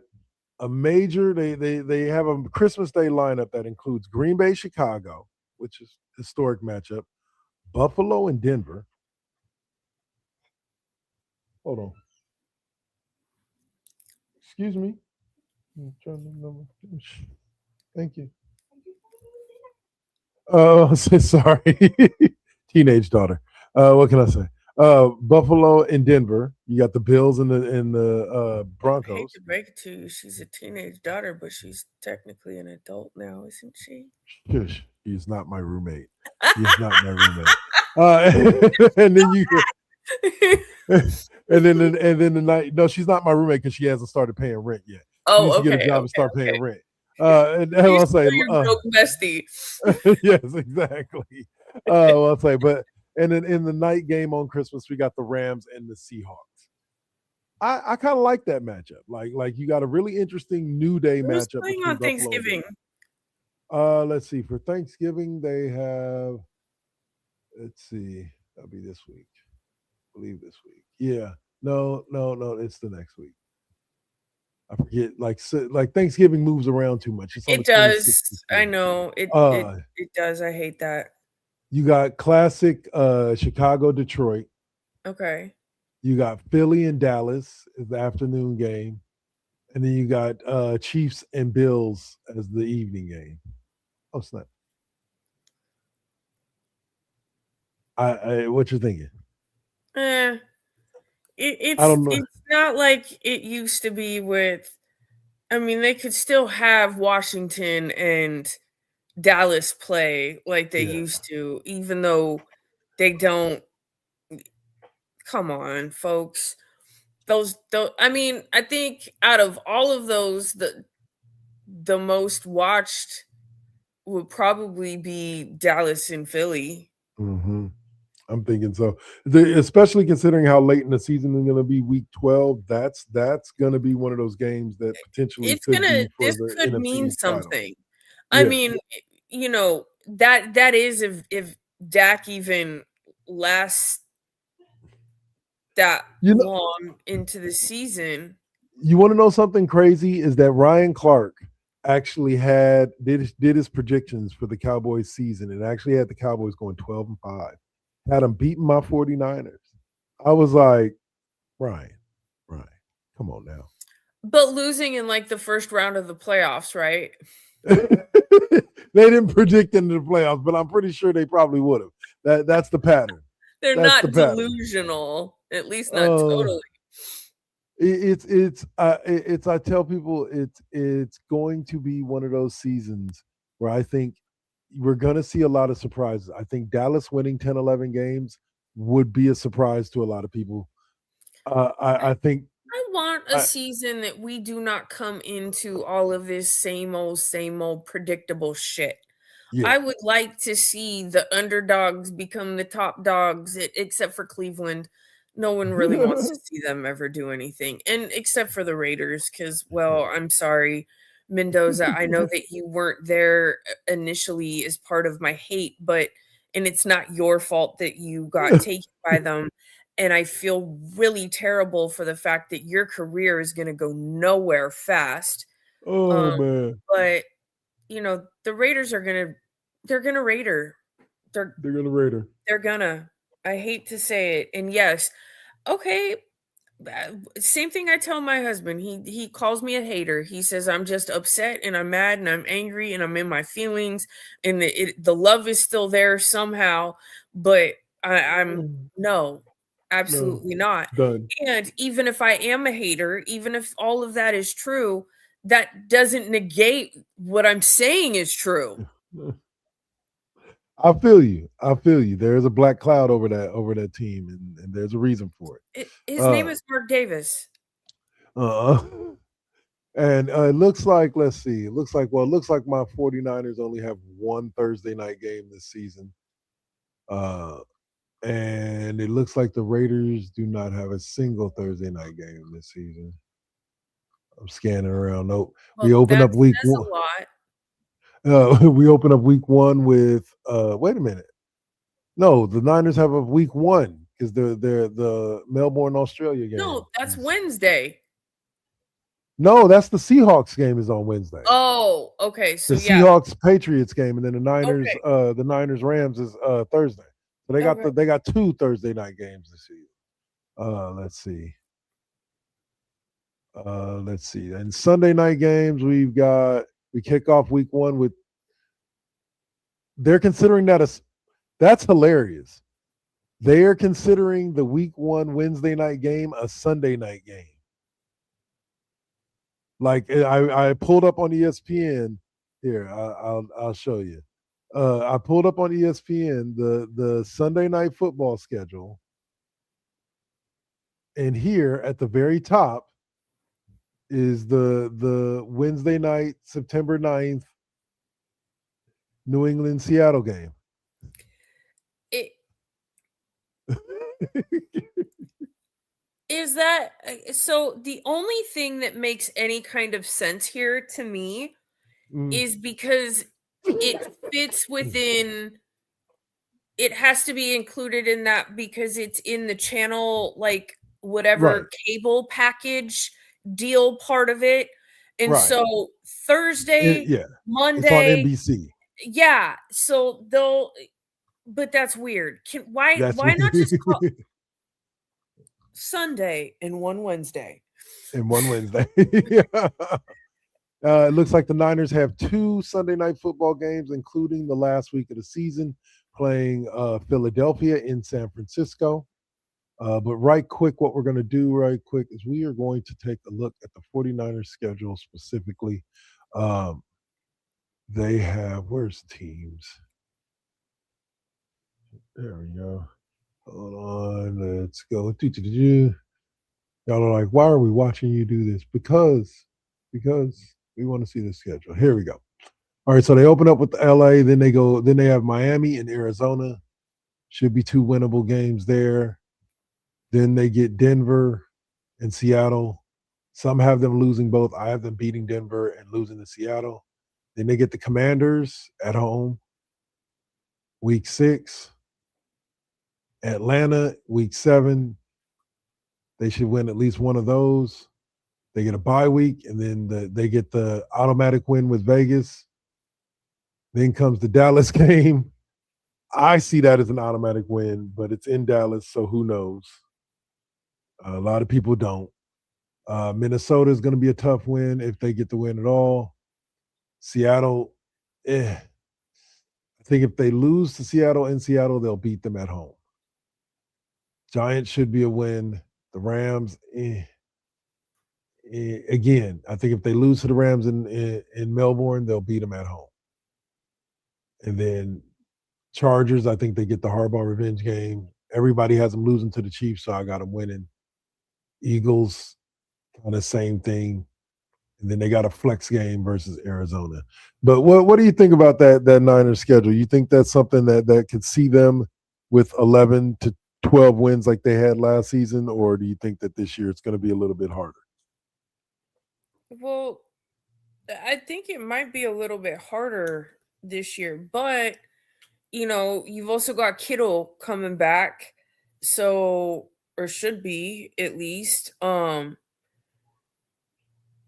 a major they have a Christmas Day lineup that includes Green Bay, Chicago, which is a historic matchup, Buffalo and Denver. Hold on. Excuse me. I'm trying to remember. Thank you. Oh, sorry. Teenage daughter. What can I say? Buffalo and Denver. You got the Bills and the I hate Broncos. to break it to you, she's a teenage daughter, but she's technically an adult now, isn't she? Shush. He's not my roommate. He's not my roommate. And then you and then the night. No, she's not my roommate because she hasn't started paying rent yet. She needs to get a job and start paying rent. And I'll say, your broke bestie. yes, exactly. I'll say, but and then in the night game on Christmas, we got the Rams and the Seahawks. I kind of like that matchup. Like you got a really interesting New Day Who's matchup playing between on Buffalo and Thanksgiving? Denver. Let's see. For Thanksgiving, they have. Let's see. That'll be this week. I believe this week. Yeah. No. It's the next week. I forget. Like Thanksgiving moves around too much. It's on It the 26th. does. I know. It does. I hate that. You got classic Chicago, Detroit. Okay. You got Philly and Dallas as the afternoon game. And then you got Chiefs and Bills as the evening game. Oh, snap. What you thinking? It's I don't know. it's not like it used to be with. I mean, they could still have Washington and Dallas play like they used to, even though they don't. Come on, folks. Those I mean, I think out of all of those, the most watched would probably be Dallas and Philly. Mm-hmm. I'm thinking so. Especially considering how late in the season is going to be week 12. That's going to be one of those games that potentially This the could NFC mean title. something. I mean, that is if Dak even lasts that long into the season. You want to know something crazy? Is that Ryan Clark actually did his predictions for the Cowboys season and actually had the Cowboys going 12-5. Had them beating my 49ers. I was like, Ryan, come on now. But losing in like the first round of the playoffs, right? They didn't predict into the playoffs, but I'm pretty sure they probably would have. That's the pattern. They're not delusional, at least not totally. It's I tell people it's going to be one of those seasons where I think we're going to see a lot of surprises. I think Dallas winning 10, 11 games would be a surprise to a lot of people. I think I want a season that we do not come into all of this same old predictable shit. Yeah. I would like to see the underdogs become the top dogs, except for Cleveland. No one really wants to see them ever do anything, and except for the Raiders, because, well, I'm sorry, Mendoza. I know that you weren't there initially as part of my hate, and it's not your fault that you got taken by them. And I feel really terrible for the fact that your career is going to go nowhere fast. Oh man! But the Raiders they're gonna Raider. They're gonna Raider. They're gonna. I hate to say it, and yes, okay. Same thing I tell my husband. He calls me a hater. He says I'm just upset and I'm mad and I'm angry and I'm in my feelings and the love is still there somehow. But I'm no, absolutely not. Done. And even if I am a hater, even if all of that is true, that doesn't negate what I'm saying is true. I feel you. I feel you. There's a black cloud over that team, and there's a reason for it. His name is Mark Davis. Uh, and it looks like, let's see, it looks like my 49ers only have one Thursday night game this season. And it looks like the Raiders do not have a single Thursday night game this season. I'm scanning around. Nope. Well, We open that up week says one. a lot. We open up week one with wait a minute. No, the Niners have a week one because they're the Melbourne, Australia game. No, that's Wednesday. No, that's the Seahawks game is on Wednesday. Oh, okay. So The yeah. Seahawks Patriots game, and then the Niners Okay. the Niners Rams is Thursday. So they got two Thursday night games this year. Let's see. And Sunday night games we kick off week one with. They're considering that's hilarious. They are considering the week one Wednesday night game a Sunday night game. Like I pulled up on ESPN. Here, I'll show you. I pulled up on ESPN the Sunday night football schedule, and here at the very top is the Wednesday night, September 9th, New England Seattle game. Is that so? The only thing that makes any kind of sense here to me is because it fits within. It has to be included in that because it's in the channel, like whatever cable package deal part of it. And so Thursday, Monday, it's on NBC. Yeah, so they'll. But that's weird. Why not just call Sunday and one Wednesday? And one Wednesday. It looks like the Niners have two Sunday night football games, including the last week of the season, playing Philadelphia in San Francisco. But what we're going to do right quick is we are going to take a look at the 49ers schedule specifically. They have, where's teams? There we go. Hold on, let's go. Y'all are like, why are we watching you do this? Because we want to see the schedule. Here we go. All right, so they open up with LA, then they have Miami and Arizona. Should be two winnable games there. Then they get Denver and Seattle. Some have them losing both. I have them beating Denver and losing to Seattle. Then they get the Commanders at home. Week 6. Atlanta, week 7. They should win at least one of those. They get a bye week, and then they get the automatic win with Vegas. Then comes the Dallas game. I see that as an automatic win, but it's in Dallas, so who knows? A lot of people don't. Minnesota is going to be a tough win if they get the win at all. Seattle, I think if they lose to Seattle in Seattle, they'll beat them at home. Giants should be a win. The Rams, again, I think if they lose to the Rams in Melbourne, they'll beat them at home. And then Chargers, I think they get the Harbaugh revenge game. Everybody has them losing to the Chiefs, so I got them winning. Eagles, kind of same thing. And then they got a flex game versus Arizona. But what do you think about that Niners schedule? You think that's something that could see them with 11 to 12 wins like they had last season, or do you think that this year it's going to be a little bit harder? Well, I think it might be a little bit harder this year, but you've also got Kittle coming back, so or should be at least.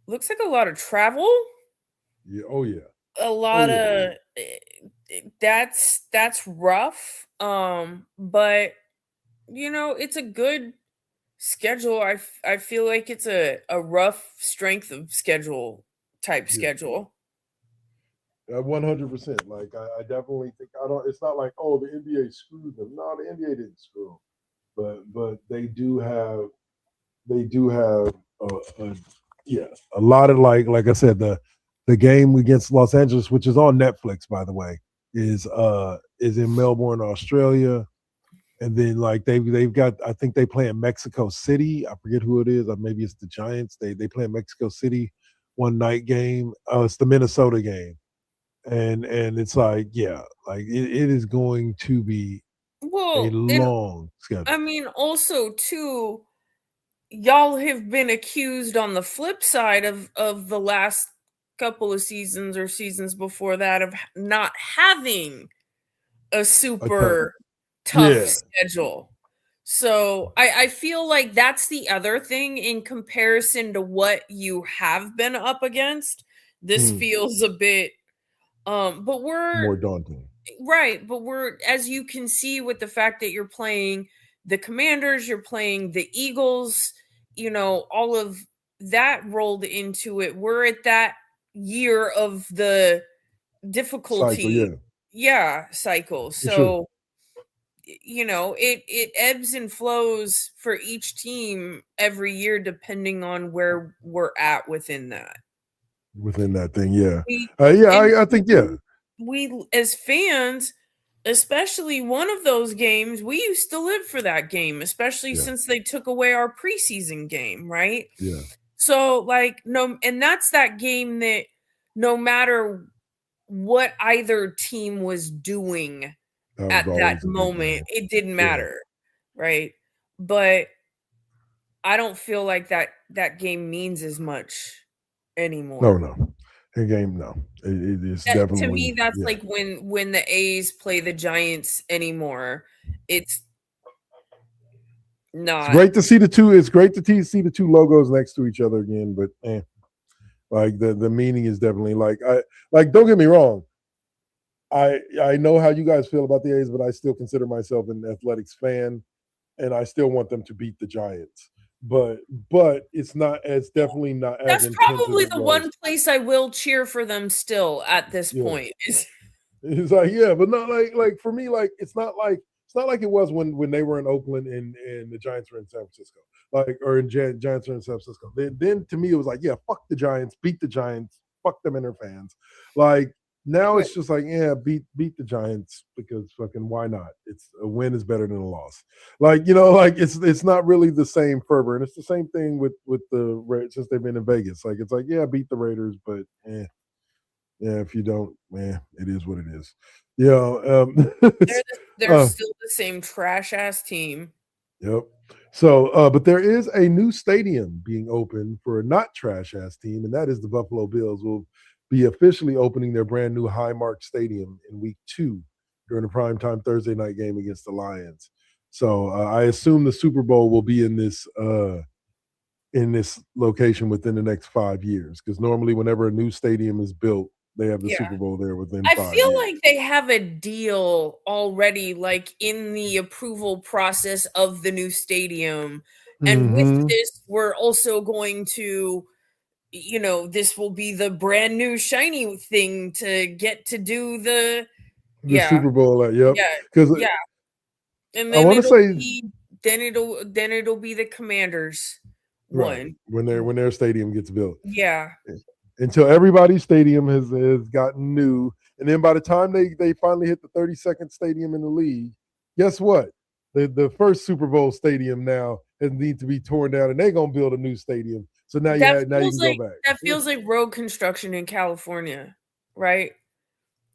Looks like a lot of travel. Yeah. Oh yeah. A lot of that's rough. But it's a good schedule. I feel like it's a rough strength of schedule type schedule. 100%. Like I definitely think I don't. It's not like the NBA screwed them. No, the NBA didn't screw them, but they do have a yeah, a lot of like I said, the game against Los Angeles, which is on Netflix, by the way, is in Melbourne, Australia. And then like they've got, I think they play in Mexico City. I forget who it is, or maybe it's the Giants. They play in Mexico City one night game. Oh, it's the Minnesota game. And it's like, yeah, like it is going to be a Well, and long schedule. I mean, also too, y'all have been accused on the flip side of the last couple of seasons or seasons before that of not having a super tough Yeah. schedule. So I feel like that's the other thing in comparison to what you have been up against. This feels a bit but we're More daunting. right, but we're, as you can see with the fact that you're playing the Commanders, you're playing the Eagles, all of that rolled into it. We're at that year of the Cycle, difficulty yeah, cycle. for sure. So it ebbs and flows for each team every year depending on where we're at within that. Within that thing, yeah. We and I think, yeah. we as fans, especially one of those games, we used to live for that game, especially Yeah. since they took away our preseason game, right? Yeah. So like and that's that game that no matter what either team was doing That was at that always a big moment, game. it didn't Yeah. matter, right? But I don't feel like that game means as much anymore. No. A game, no. It's To definitely, me, that's yeah. like when the A's play the Giants anymore. It's It's not. great to see the two. It's great to see the two logos next to each other again, but like the meaning is definitely like don't get me wrong. I know how you guys feel about the A's, but I still consider myself an athletics fan, and I still want them to beat the Giants. But it's definitely not as That's intense as probably it the was. one place I will cheer for them still at this Yeah. point. It's like, yeah, but not like for me, like it's not like it was when they were in Oakland and the Giants were in San Francisco, like or in Giants were in San Francisco. Then to me it was like, yeah, fuck the Giants, beat the Giants, fuck them and their fans. Like now it's just like, yeah, beat the Giants because fucking why not? It's a win is better than a loss. Like like it's not really the same fervor, and it's the same thing with the since they've been in Vegas. Like it's like, yeah, beat the Raiders, but yeah, if you don't, man, it is what it is. Yeah, They're still the same trash ass team. Yep. So, but there is a new stadium being opened for a not trash ass team, and that is the Buffalo Bills will be officially opening their brand new Highmark Stadium in Week 2 during the primetime Thursday night game against the Lions. So, I assume the Super Bowl will be in this location within the next 5 years, because normally whenever a new stadium is built, they have the Super Bowl there within 5 years. I feel like they have a deal already, like in the approval process of the new stadium. And with this, we're also going to, this will be the brand new shiny thing to get to do the Super Bowl. Yep. Because and I then want to say it'll be the Commanders right one when their stadium gets built. Yeah. Until everybody's stadium has gotten new, and then by the time they finally hit the 32nd stadium in the league, guess what? The first Super Bowl stadium now needs to be torn down, and they're gonna build a new stadium. So now you can go back. That feels like road construction in California, right?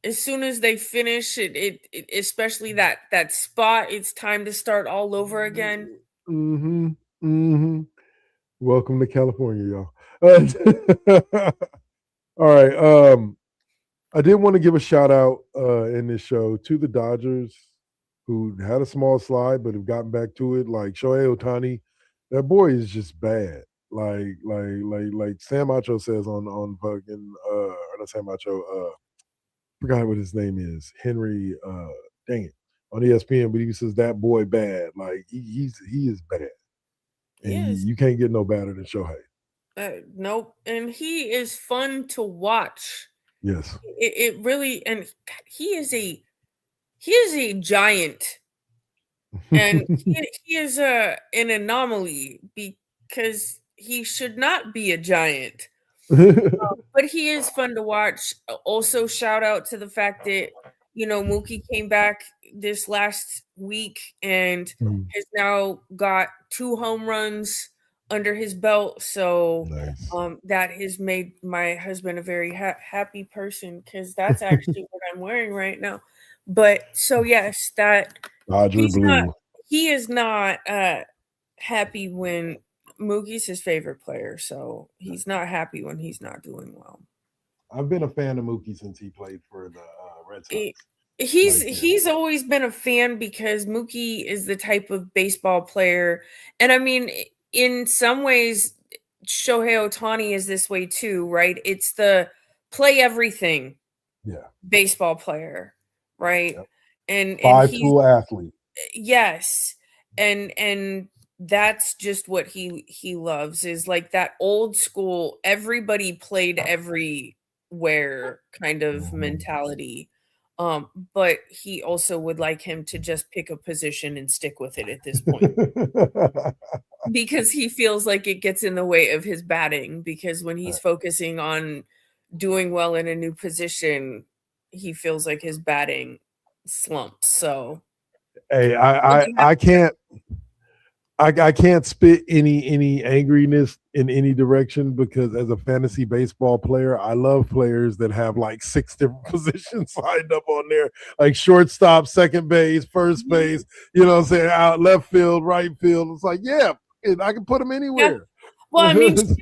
As soon as they finish it especially that spot, it's time to start all over again. Welcome to California, y'all. All right. I did want to give a shout out in this show to the Dodgers, who had a small slide but have gotten back to it. Like Shohei Ohtani, that boy is just bad. Like Sam Macho says on fucking or not Sam Macho, forgot what his name is. Henry, dang it, on ESPN, but he says that boy bad. Like he is bad. And you can't get no better than Shohei. Nope. And he is fun to watch. Yes. It really, and he is a giant, and he is an anomaly because he should not be a giant. But he is fun to watch. Also, shout out to the fact that Mookie came back this last week and has now got 2 home runs under his belt. So Nice. that has made my husband a very happy person because that's actually what I'm wearing right now. But so yes, that Dodger he's not. blue. He is not happy when Moogie's his favorite player, so he's not happy when he's not doing well. I've been a fan of Mookie since he played for the Red Sox. He's always been a fan because Mookie is the type of baseball player, and I mean, in some ways, Shohei Ohtani is this way too, right? It's the play everything, baseball player, right? Yep. And Five-tool athlete. Yes, and that's just what he loves is like that old school. Everybody played everywhere kind of mentality. But he also would like him to just pick a position and stick with it at this point because he feels like it gets in the way of his batting. Because when he's focusing on doing well in a new position, he feels like his batting slumps. So, hey, I can't spit any angriness in any direction because as a fantasy baseball player, I love players that have like 6 different positions lined up on there, like shortstop, second base, first base, you know what I'm saying, out left field, right field. It's like, yeah, I can put them anywhere. Yeah. Well, I mean, shit.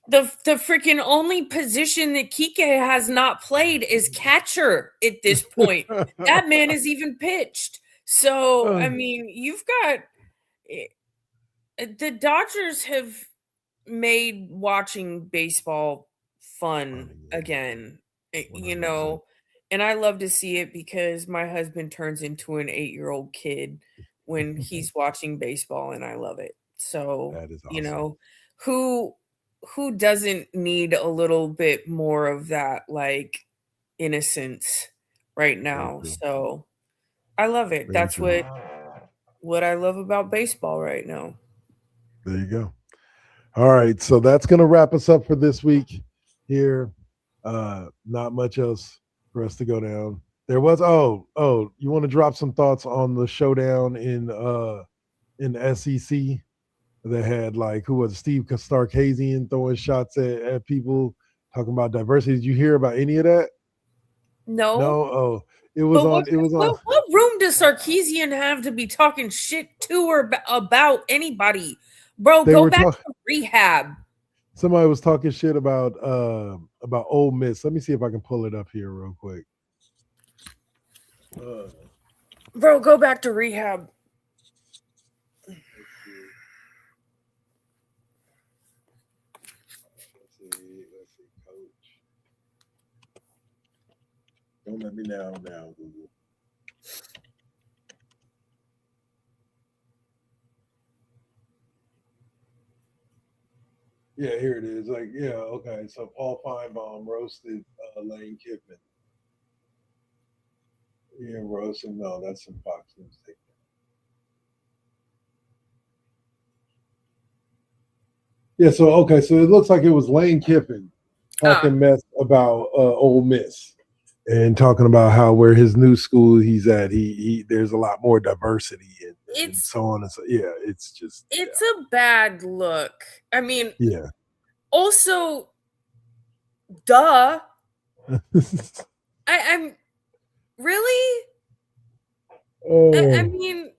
The freaking only position that Kike has not played is catcher at this point. That man is even pitched. So, I mean, you've got the Dodgers have made watching baseball fun again, and I love to see it because my husband turns into an 8-year-old kid when he's watching baseball, and I love it. So, that is awesome. Who doesn't need a little bit more of that like innocence right now? So I love it. That's what I love about baseball right now. There you go. All right, so that's going to wrap us up for this week here. Not much else for us to go down. There was you want to drop some thoughts on the showdown in the SEC that had like who was Steve Sarkisian throwing shots at people talking about diversity. Did you hear about any of that? No. Oh, it was on. What room does Sarkisian have to be talking shit to or about anybody? Bro, go back to rehab. Somebody was talking shit about Ole Miss. Let me see if I can pull it up here real quick. Bro, go back to rehab. Let's see, coach. Don't let me now, Google. Yeah, here it is. Like, yeah, okay. So Paul Feinbaum roasted Lane Kiffin. Yeah, roasted. No, that's some Fox News thing. Yeah, so okay, so it looks like it was Lane Kiffin talking mess about Ole Miss and talking about how where his new school he's at, he there's a lot more diversity and so on and so. Yeah, it's just a bad look. I mean, yeah. Also, duh. I'm really. I mean,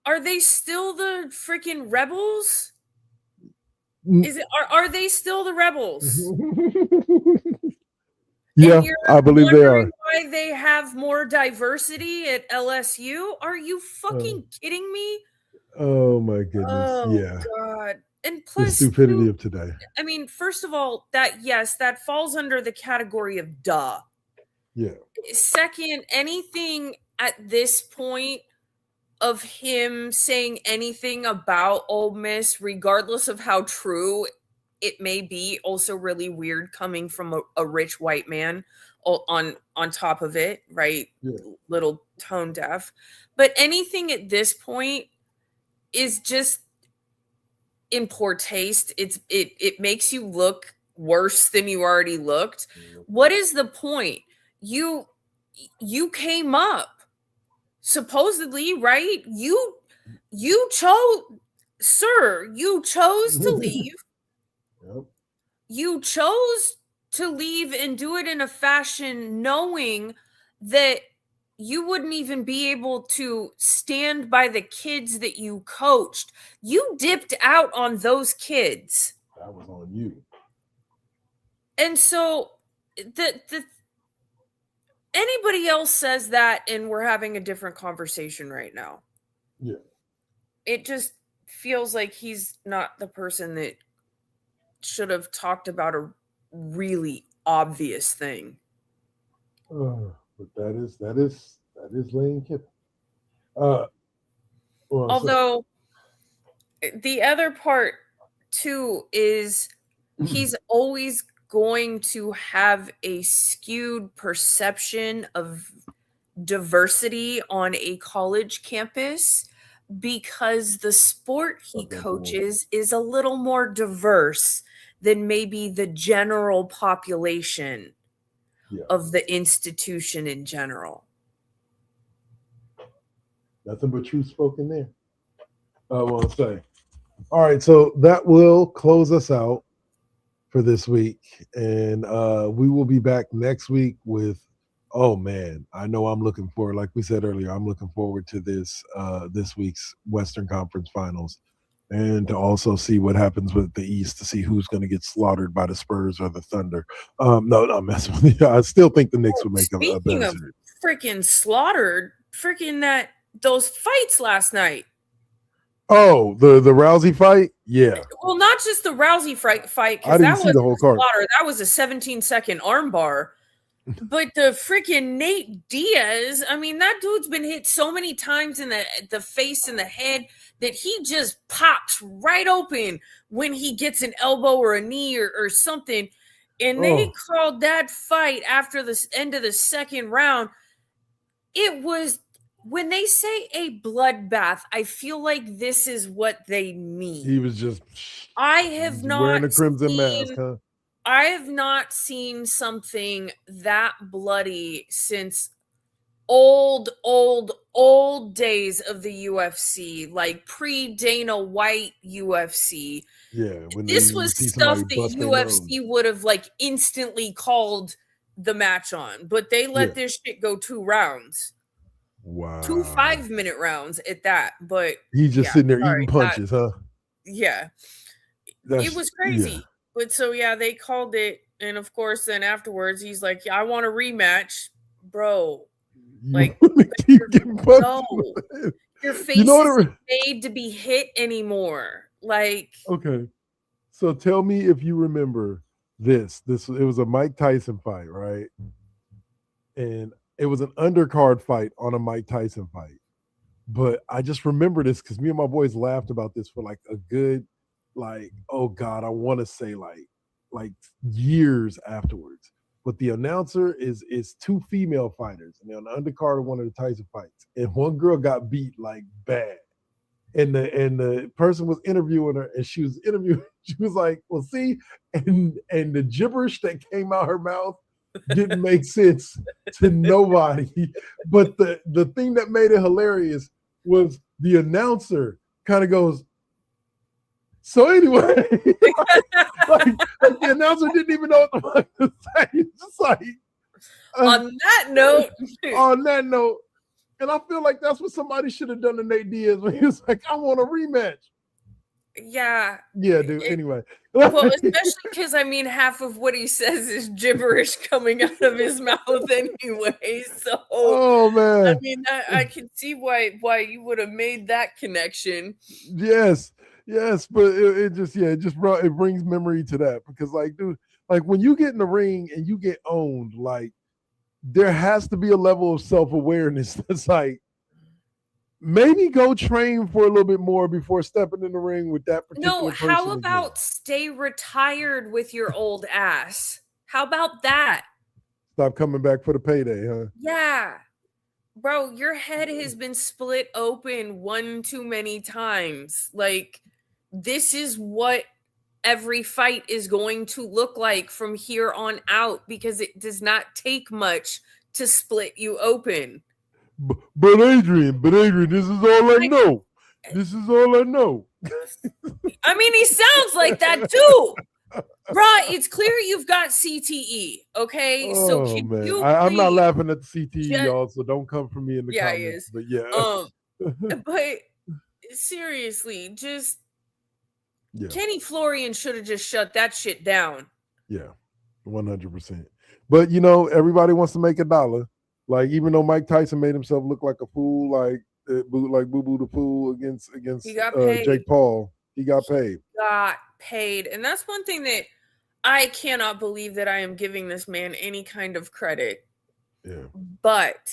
Are they still the freaking rebels? Are they still the rebels? Yeah, I believe they are. Why they have more diversity at LSU? Are you fucking kidding me? Oh my goodness! Oh God! And plus, the stupidity of today. I mean, first of all, that falls under the category of duh. Yeah. Second, anything at this point of him saying anything about Ole Miss, regardless of how true it may be also really weird coming from a rich white man on top of it, right? Yeah. Little tone deaf. But anything at this point is just in poor taste. It makes you look worse than you already looked. What is the point? You came up supposedly, right? You chose, sir, you chose to leave. Yep. You chose to leave and do it in a fashion knowing that you wouldn't even be able to stand by the kids that you coached. You dipped out on those kids. That was on you. And so the anybody else says that and we're having a different conversation right now. Yeah. It just feels like he's not the person that should have talked about a really obvious thing. But that is Lane Kiffin. Although the other part too is he's always going to have a skewed perception of diversity on a college campus because the sport he coaches is a little more diverse than maybe the general population of the institution in general. Nothing but truth spoken there. I want to say. All right, so that will close us out for this week, and we will be back next week with. Oh man, I know I'm looking forward. Like we said earlier, I'm looking forward to this week's Western Conference Finals, and to also see what happens with the East to see who's going to get slaughtered by the Spurs or the Thunder. No, I'm messing with you. I still think the Knicks would make a better series. Freaking slaughtered, those fights last night. Oh, the Rousey fight? Yeah. Well, not just the Rousey fight. I didn't see the whole card. That was a 17-second armbar. But the freaking Nate Diaz, I mean, that dude's been hit so many times in the face and the head that he just pops right open when he gets an elbow or a knee or something. And they called that fight after the end of the second round. It was, when they say a bloodbath, I feel like this is what they mean. He was just wearing a crimson mask, huh? I have not seen something that bloody since old days of the UFC, like pre-Dana White UFC. Yeah, when this was stuff that UFC would have like instantly called the match on, but they let this shit go 2 rounds. Wow. 2 5-minute rounds at that, but he's just sitting there eating punches, huh? Yeah. It was crazy. Yeah. But so, they called it. And of course, then afterwards, he's like, I want a rematch. Bro. Like, your face isn't made to be hit anymore. Like. Okay. So tell me if you remember this. It was a Mike Tyson fight, right? And it was an undercard fight on a Mike Tyson fight. But I just remember this because me and my boys laughed about this for like a good, oh God, I want to say like years afterwards. But the announcer is 2 female fighters, and they're on the undercard of one of the Tyson fights. And one girl got beat like bad. And the person was interviewing her, and she was like, well, see, and the gibberish that came out her mouth didn't make sense to nobody. But the thing that made it hilarious was the announcer kind of goes, so anyway, like the announcer didn't even know what the fuck to say. It's just like on that note, and I feel like that's what somebody should have done to Nate Diaz when he was like, I want a rematch. Yeah, dude. Anyway, well, especially because I mean, half of what he says is gibberish coming out of his mouth anyway. So, oh man, I mean, I can see why you would have made that connection. Yes, but it brings memory to that because, like, dude, like when you get in the ring and you get owned, like there has to be a level of self-awareness that's like, maybe go train for a little bit more before stepping in the ring with that particular No, person. how again. about stay retired with your old ass? How about that? Stop coming back for the payday, huh? Yeah. Bro, your head has been split open one too many times. Like, this is what every fight is going to look like from here on out because it does not take much to split you open. But Adrian, this is all I know. This is all I know. I mean, he sounds like that too. Bruh, it's clear you've got CTE, okay? So Oh can man, you I'm not please laughing at the CTE, just- y'all. So don't come for me in the Yeah, he comments. is. But yeah, But seriously, just yeah, Kenny Florian should have just shut that shit down. yeah, 100%. But you know, everybody wants to make a dollar. Like even though Mike Tyson made himself look like a fool, like Boo Boo the Fool against He got paid. Jake Paul, he got paid. Got paid, and that's one thing that I cannot believe that I am giving this man any kind of credit. Yeah, But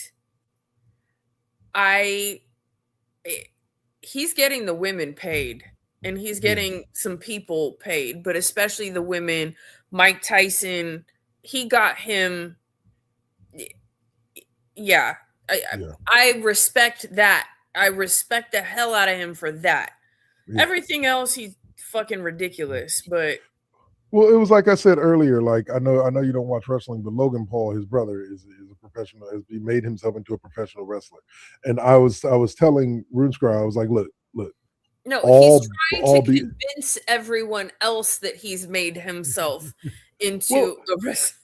he's getting the women paid, and he's getting some people paid, but especially the women. Mike Tyson, he got him. Yeah, I respect that. I respect the hell out of him for that. yeah. Everything else, he's fucking ridiculous. But Well, it was like I said earlier. Like I know you don't watch wrestling, but Logan Paul, his brother, is a professional. He made himself into a professional wrestler. And I was telling RuneScribe, I was like, look. no, he's trying to convince everyone else that he's made himself into a wrestler.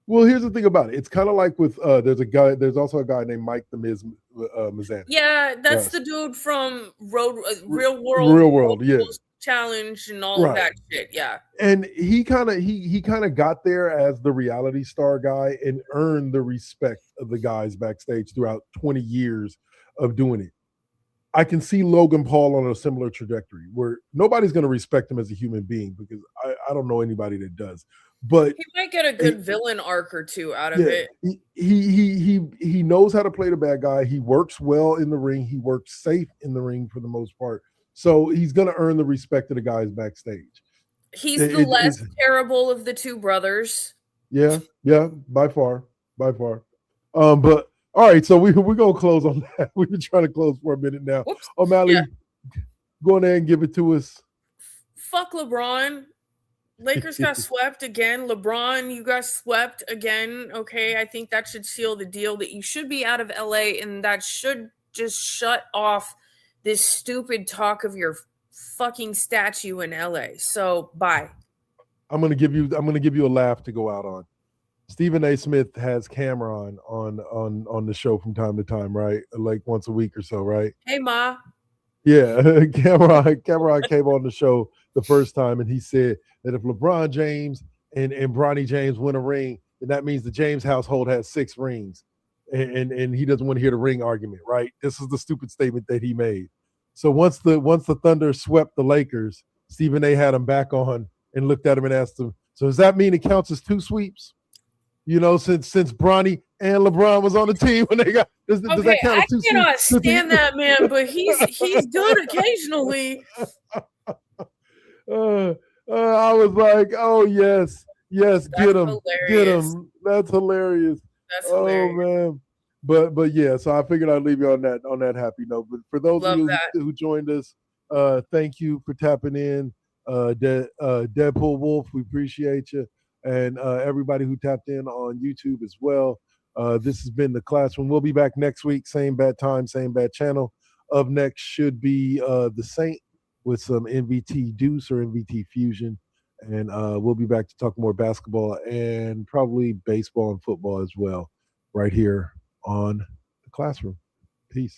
Well, here's the thing about it. It's kind of like with there's also a guy named Mike the Miz Mizanic. Yeah, that's the dude from Real World, yeah. Challenge and all of that shit. Yeah. And he kind of got there as the reality star guy and earned the respect of the guys backstage throughout 20 years of doing it. I can see Logan Paul on a similar trajectory where nobody's going to respect him as a human being because I don't know anybody that does. But he might get a good villain arc or two out of it. He knows how to play the bad guy. He works well in the ring. He works safe in the ring for the most part. So he's going to earn the respect of the guys backstage. He's the less terrible of the two brothers. Yeah, by far. But all right, so we're going to close on that. We've been trying to close for a minute now. Whoops. O'Malley, go on there and give it to us. Fuck LeBron. Lakers got swept again. LeBron, you got swept again. Okay, I think that should seal the deal that you should be out of LA, and that should just shut off this stupid talk of your fucking statue in LA. So bye. I'm gonna give you a laugh to go out on. Stephen A. Smith has Cameron on the show from time to time, right? Like once a week or so, right? Hey Ma. Yeah, Cameron came on the show the first time, and he said that if LeBron James and Bronny James win a ring, then that means the James household has 6 rings, and he doesn't want to hear the ring argument, right? This is the stupid statement that he made. So once the Thunder swept the Lakers, Stephen A. had him back on and looked at him and asked him, so does that mean it counts as 2 sweeps? You know, since Bronny and LeBron was on the team when they got does that count as 2 sweeps? I cannot stand that man, but he's good occasionally. I was like, oh yes, get him. That's hilarious. That's hilarious. Man. But yeah, so I figured I'd leave you on that happy note. But for those of you who joined us, thank you for tapping in. Deadpool Wolf, we appreciate you. And everybody who tapped in on YouTube as well. This has been The Classroom. We'll be back next week, same bad time, same bad channel. Up next should be The Saint with some MVT Deuce or MVT Fusion. And we'll be back to talk more basketball and probably baseball and football as well right here on The Classroom. Peace.